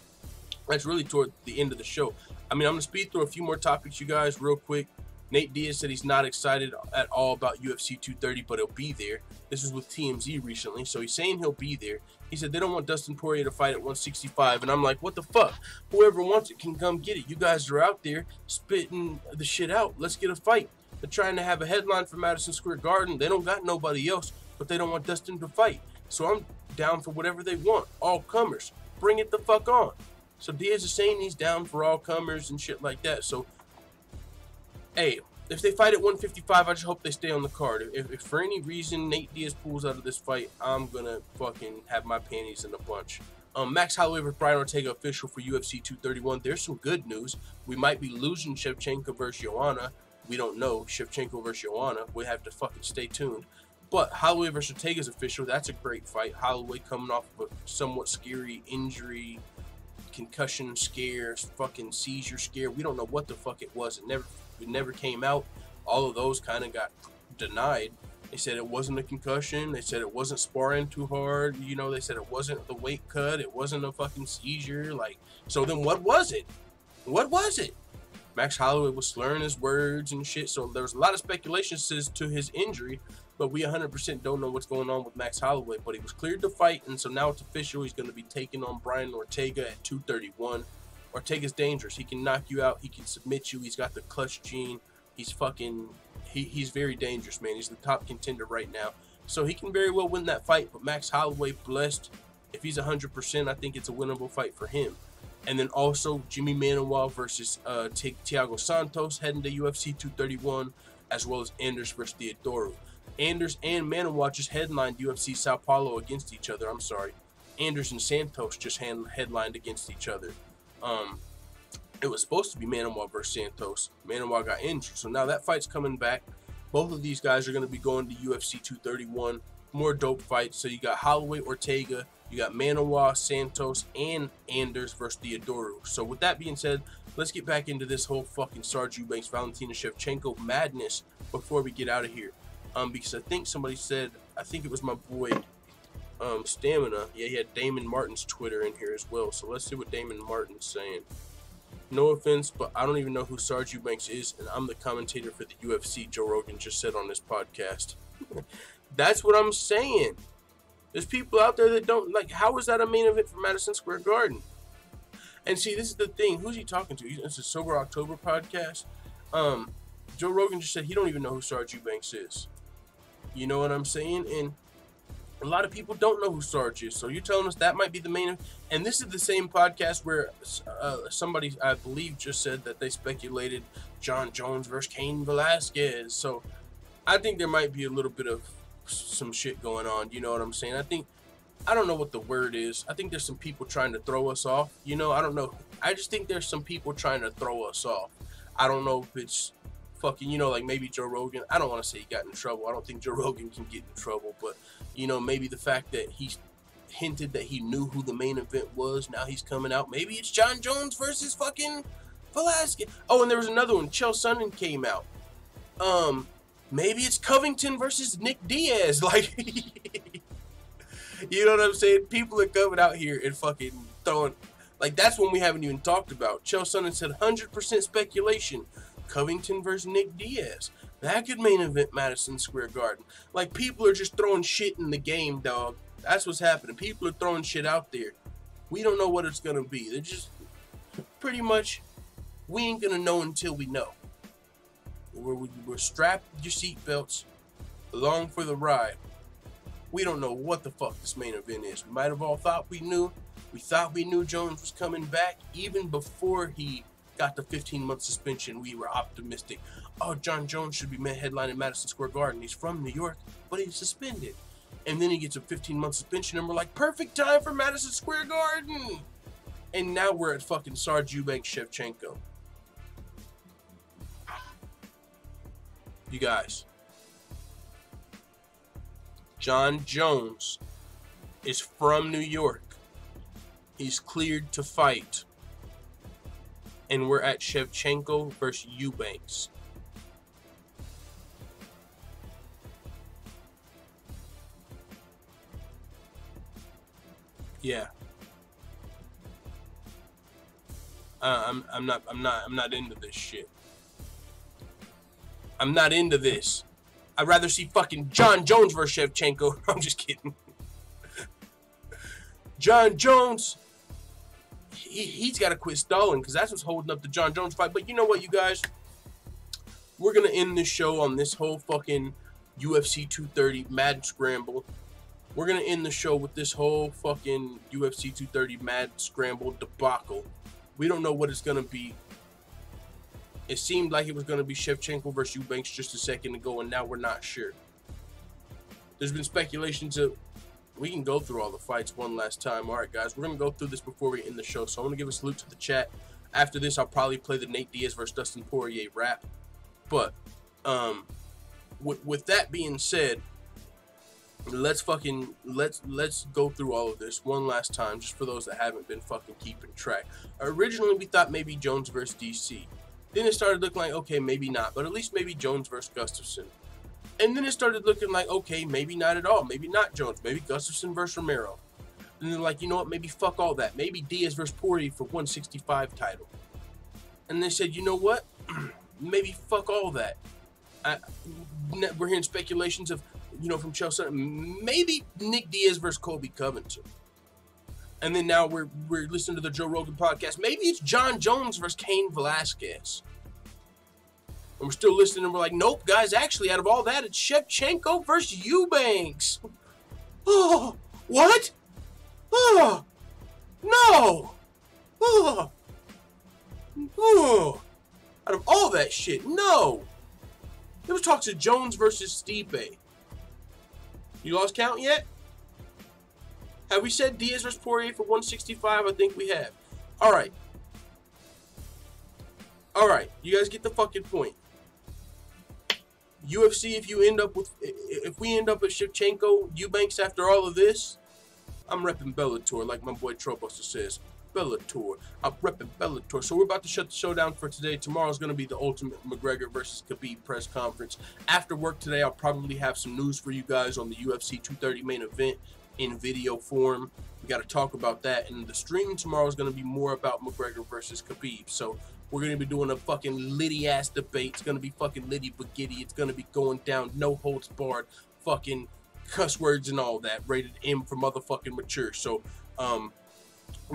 that's really toward the end of the show. I mean, I'm going to speed through a few more topics, you guys, real quick. Nate Diaz said he's not excited at all about UFC 230, but he'll be there. This was with TMZ recently, so he's saying he'll be there. He said they don't want Dustin Poirier to fight at 165, and I'm like, what the fuck? Whoever wants it can come get it. You guys are out there spitting the shit out. Let's get a fight. They're trying to have a headline for Madison Square Garden. They don't got nobody else, but they don't want Dustin to fight. So I'm down for whatever they want. All comers. Bring it the fuck on. So Diaz is saying he's down for all comers and shit like that. So, hey, if they fight at 155, I just hope they stay on the card. If for any reason Nate Diaz pulls out of this fight, I'm gonna fucking have my panties in a bunch. Max Holloway versus Brian Ortega official for UFC 231. There's some good news. We might be losing Shevchenko versus Joanna. We don't know. Shevchenko versus Joanna. We have to fucking stay tuned. But Holloway versus Ortega is official. That's a great fight. Holloway coming off of a somewhat scary injury, concussion scare, fucking seizure scare. We don't know what the fuck it was. It never came out. All of those kind of got denied. They said it wasn't a concussion. They said it wasn't sparring too hard. You know, they said it wasn't the weight cut. It wasn't a fucking seizure. Like, so then what was it? What was it? Max Holloway was slurring his words and shit. So there was a lot of speculation as to his injury, but we 100% don't know what's going on with Max Holloway. But he was cleared to fight, and so now it's official. He's going to be taking on Brian Ortega at 231. Ortega's dangerous. He can knock you out. He can submit you. He's got the clutch gene. He's fucking... He's very dangerous, man. He's the top contender right now. So he can very well win that fight. But Max Holloway, blessed. If he's 100%, I think it's a winnable fight for him. And then also Jimmy Manuwa versus Thiago Santos heading to UFC 231, as well as Anders versus Theodorou. Anders and Manuwa just headlined UFC Sao Paulo against each other. I'm sorry. Anders and Santos just headlined against each other. It was supposed to be Manuwa versus Santos. Manuwa got injured, so now that fight's coming back. Both of these guys are going to be going to UFC 231. More dope fights. So you got Holloway, Ortega, you got Manuwa, Santos, and Anders versus Theodorou. So with that being said, let's get back into this whole fucking Sarge Eubanks, Valentina Shevchenko madness before we get out of here. Because I think somebody said, I think it was my boy Stamina. Yeah, he had Damon Martin's Twitter in here as well. So let's see what Damon Martin's saying. No offense, but I don't even know who Sarge Eubanks is, and I'm the commentator for the UFC, Joe Rogan just said on this podcast. That's what I'm saying. There's people out there that don't, like, how is that a main event for Madison Square Garden? And see, this is the thing. Who's he talking to? It's a Sober October podcast. Joe Rogan just said he don't even know who Sarge Eubanks is. You know what I'm saying? And a lot of people don't know who Sarge is. So you're telling us that might be the main... And this is the same podcast where somebody, I believe, just said that they speculated Jon Jones versus Cain Velasquez. So I think there might be a little bit of some shit going on. You know what I'm saying? I don't know what the word is. I think there's some people trying to throw us off. You know, I don't know. I just think there's some people trying to throw us off. I don't know if it's fucking, you know, like maybe Joe Rogan. I don't want to say he got in trouble. I don't think Joe Rogan can get in trouble. But, you know, maybe the fact that he hinted that he knew who the main event was. Now he's coming out. Maybe it's Jon Jones versus fucking Velasquez. Oh, and there was another one. Chael Sonnen came out. Maybe it's Covington versus Nick Diaz. Like, you know what I'm saying? People are coming out here and fucking throwing, like, that's one we haven't even talked about. Chael Sonnen said 100% speculation. Covington versus Nick Diaz. That could main event Madison Square Garden. Like, people are just throwing shit in the game, dog. That's what's happening. People are throwing shit out there. We don't know what it's going to be. They're just, pretty much, we ain't going to know until we know. We're strapped with your seatbelts, along for the ride. We don't know what the fuck this main event is. We might have all thought we knew. We thought we knew Jones was coming back. Even before he got the 15-month suspension, we were optimistic. Oh, Jon Jones should be headlining Madison Square Garden. He's from New York, but he's suspended. And then he gets a 15-month suspension, and we're like, perfect time for Madison Square Garden. And now we're at fucking Sarge Eubanks Shevchenko. You guys, Jon Jones is from New York. He's cleared to fight. And we're at Shevchenko versus Eubanks. Yeah. I'm not into this shit. I'm not into this. I'd rather see fucking Jon Jones versus Shevchenko. I'm just kidding. Jon Jones, he's got to quit stalling because that's what's holding up the Jon Jones fight. But you know what, you guys? We're going to end this show on this whole fucking UFC 230 Mad Scramble. We're going to end the show with this whole fucking UFC 230 Mad Scramble debacle. We don't know what it's going to be. It seemed like it was going to be Shevchenko versus Eubanks just a second ago, and now we're not sure. There's been speculations of... We can go through all the fights one last time. All right, guys, we're going to go through this before we end the show. So I want to give a salute to the chat. After this, I'll probably play the Nate Diaz versus Dustin Poirier rap. But with that being said, let's go through all of this one last time, just for those that haven't been fucking keeping track. Originally, we thought maybe Jones versus DC. Then it started looking like, okay, maybe not, but at least maybe Jones versus Gustafsson. And then it started looking like, okay, maybe not at all. Maybe not Jones. Maybe Gustafsson versus Romero. And then like, you know what? Maybe fuck all that. Maybe Diaz versus Poirier for 165 title. And they said, you know what? Maybe fuck all that. We're hearing speculations of, you know, from Chelsea. Maybe Nick Diaz versus Colby Covington. And then now we're listening to the Joe Rogan podcast. Maybe it's Jon Jones versus Cain Velasquez. And we're still listening, and we're like, nope, guys, actually, out of all that, it's Shevchenko versus Eubanks. Oh, what? Oh, no. Oh, out of all that shit, no. There was talks of Jones versus Stipe. You lost count yet? Have we said Diaz versus Poirier for 165? I think we have. All right. All right, you guys get the fucking point. UFC, if we end up with Shevchenko, Eubanks after all of this, I'm repping Bellator, like my boy Trobuster says. Bellator. I'm repping Bellator. So we're about to shut the show down for today. Tomorrow's going to be the Ultimate McGregor versus Khabib press conference. After work today, I'll probably have some news for you guys on the UFC 230 main event in video form. We got to talk about that. And the stream tomorrow is going to be more about McGregor versus Khabib. So we're going to be doing a fucking litty-ass debate. It's going to be fucking litty-bagitty. It's going to be going down, no holds barred, fucking cuss words and all that. Rated M for motherfucking mature. So,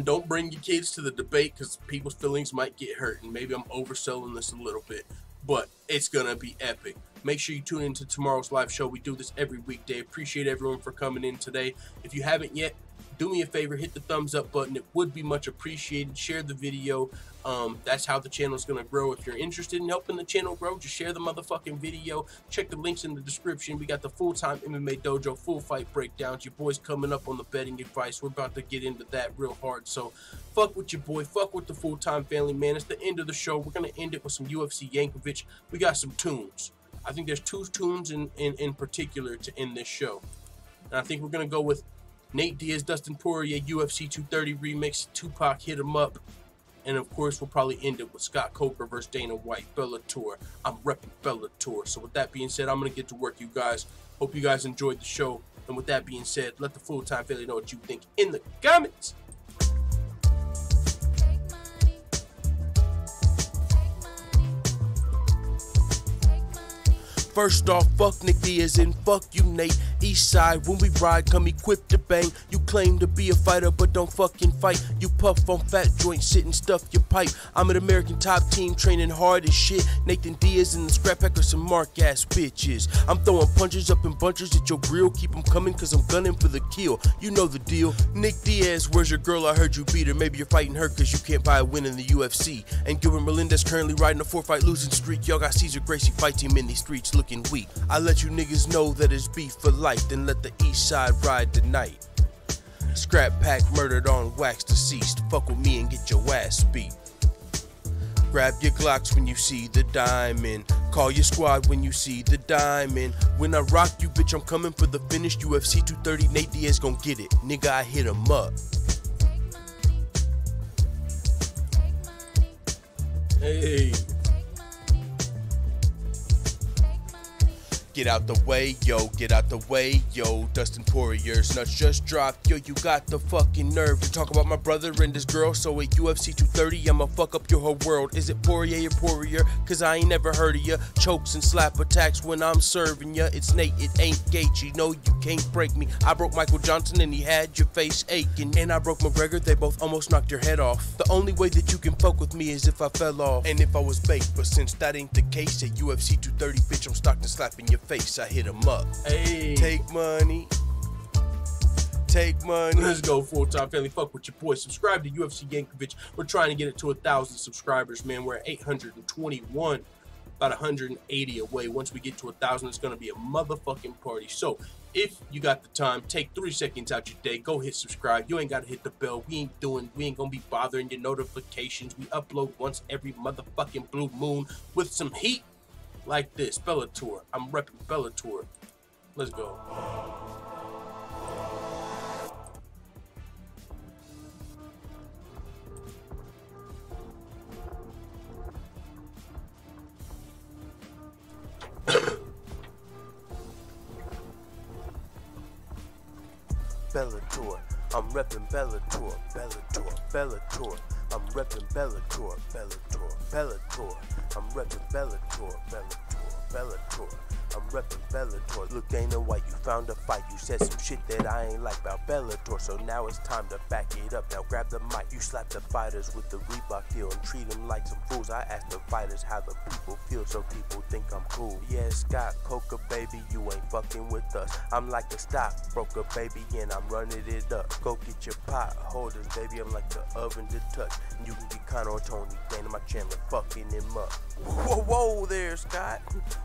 don't bring your kids to the debate because people's feelings might get hurt. And maybe I'm overselling this a little bit. But it's going to be epic. Make sure you tune into tomorrow's live show. We do this every weekday. Appreciate everyone for coming in today. If you haven't yet, do me a favor, hit the thumbs up button. It would be much appreciated. Share the video. That's how the channel is going to grow. If you're interested in helping the channel grow, just share the motherfucking video. Check the links in the description. We got the full-time MMA Dojo full fight breakdowns. Your boy's coming up on the betting advice. We're about to get into that real hard. So fuck with your boy. Fuck with the full-time family, man. It's the end of the show. We're going to end it with some UFC Yankovic. We got some tunes. I think there's two tunes in particular to end this show. And I think we're going to go with Nate Diaz, Dustin Poirier, UFC 230 remix, Tupac Hit 'Em Up. And of course, we'll probably end it with Scott Coker versus Dana White, Bellator. I'm repping Bellator. So with that being said, I'm going to get to work, you guys. Hope you guys enjoyed the show. And with that being said, let the full-time family know what you think in the comments. First off, fuck Nick Diaz and fuck you, Nate. East side, when we ride, come equipped to bang. You claim to be a fighter, but don't fucking fight. You puff on fat joints, sit and stuff your pipe. I'm an American top team, training hard as shit. Nathan Diaz and the Scrap Pack are some mark-ass bitches. I'm throwing punches up in bunches at your grill. Keep them coming, cause I'm gunning for the kill. You know the deal. Nick Diaz, where's your girl? I heard you beat her. Maybe you're fighting her cause you can't buy a win in the UFC. And Gilbert Melendez currently riding a 4-fight losing streak. Y'all got Cesar Gracie fight team in these streets looking weak. I let you niggas know that it's beef for life. Then let the east side ride tonight. Scrap Pack murdered on wax deceased. Fuck with me and get your ass beat. Grab your Glocks when you see the diamond. Call your squad when you see the diamond. When I rock you, bitch, I'm coming for the finish. UFC 230, Nate Diaz gon' get it. Nigga, I hit him up. Hey. Get out the way, yo, get out the way, yo. Dustin Poirier's nuts just dropped, yo. You got the fucking nerve to talk about my brother and this girl. So at UFC 230, I'ma fuck up your whole world. Is it Poirier or Poirier? Cause I ain't never heard of ya. Chokes and slap attacks when I'm serving ya. It's Nate, it ain't Gaethje. No, you can't break me. I broke Michael Johnson and he had your face aching. And I broke McGregor, they both almost knocked your head off. The only way that you can fuck with me is if I fell off. And if I was baked, but since that ain't the case, at UFC 230, bitch, I'm Stockton slapping your face. I hit him up. Hey. Take money. Take money. Let's go, full-time family. Fuck with your boy. Subscribe to UFC Yankovic. We're trying to get it to 1,000 subscribers, man. We're at 821. About 180 away. Once we get to 1,000, it's going to be a motherfucking party. So, if you got the time, take 3 seconds out your day. Go hit subscribe. You ain't got to hit the bell. We ain't going to be bothering your notifications. We upload once every motherfucking blue moon with some heat like this. Bellator. I'm repping Bellator. Let's go. Bellator, I'm reppin' Bellator, Bellator, Bellator, I'm reppin' Bellator, Bellator, Bellator, I'm reppin' Bellator, Bellator, Bellator, I'm reppin' Bellator. Look, Dana White, you found a fight. You said some shit that I ain't like about Bellator, so now it's time to back it up. Now grab the mic. You slap the fighters with the Reebok heel and treat them like some fools. I ask the fighters how the people feel, so people think I'm cool. Yeah, Scott Coker, baby, you ain't fucking with us. I'm like a stockbroker, baby, and I'm running it up. Go get your pot holders, baby, I'm like the oven to touch. And you can get Conor or Tony, Dana, my Chandler, fucking him up. Whoa, whoa there, Scott.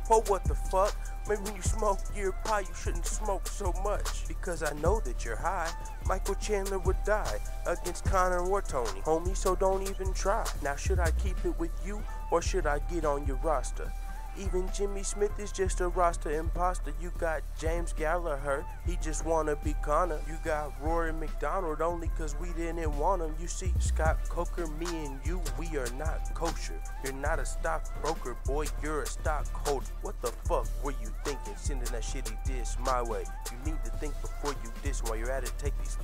Whoa, what the fuck? Maybe when you smoke your pot, you shouldn't smoke so much. Because I know that you're high. Michael Chandler would die against Conor or Tony. Homie, so don't even try. Now, should I keep it with you, or should I get on your roster? Even Jimmy Smith is just a roster imposter. You got James Gallagher, he just wanna be Conor. You got Rory McDonald only cause we didn't want him. You see, Scott Coker, me and you, we are not kosher. You're not a stockbroker, boy, you're a stockholder. What the fuck were you thinking, sending that shitty diss my way? You need to think before you diss. While you're at it, take these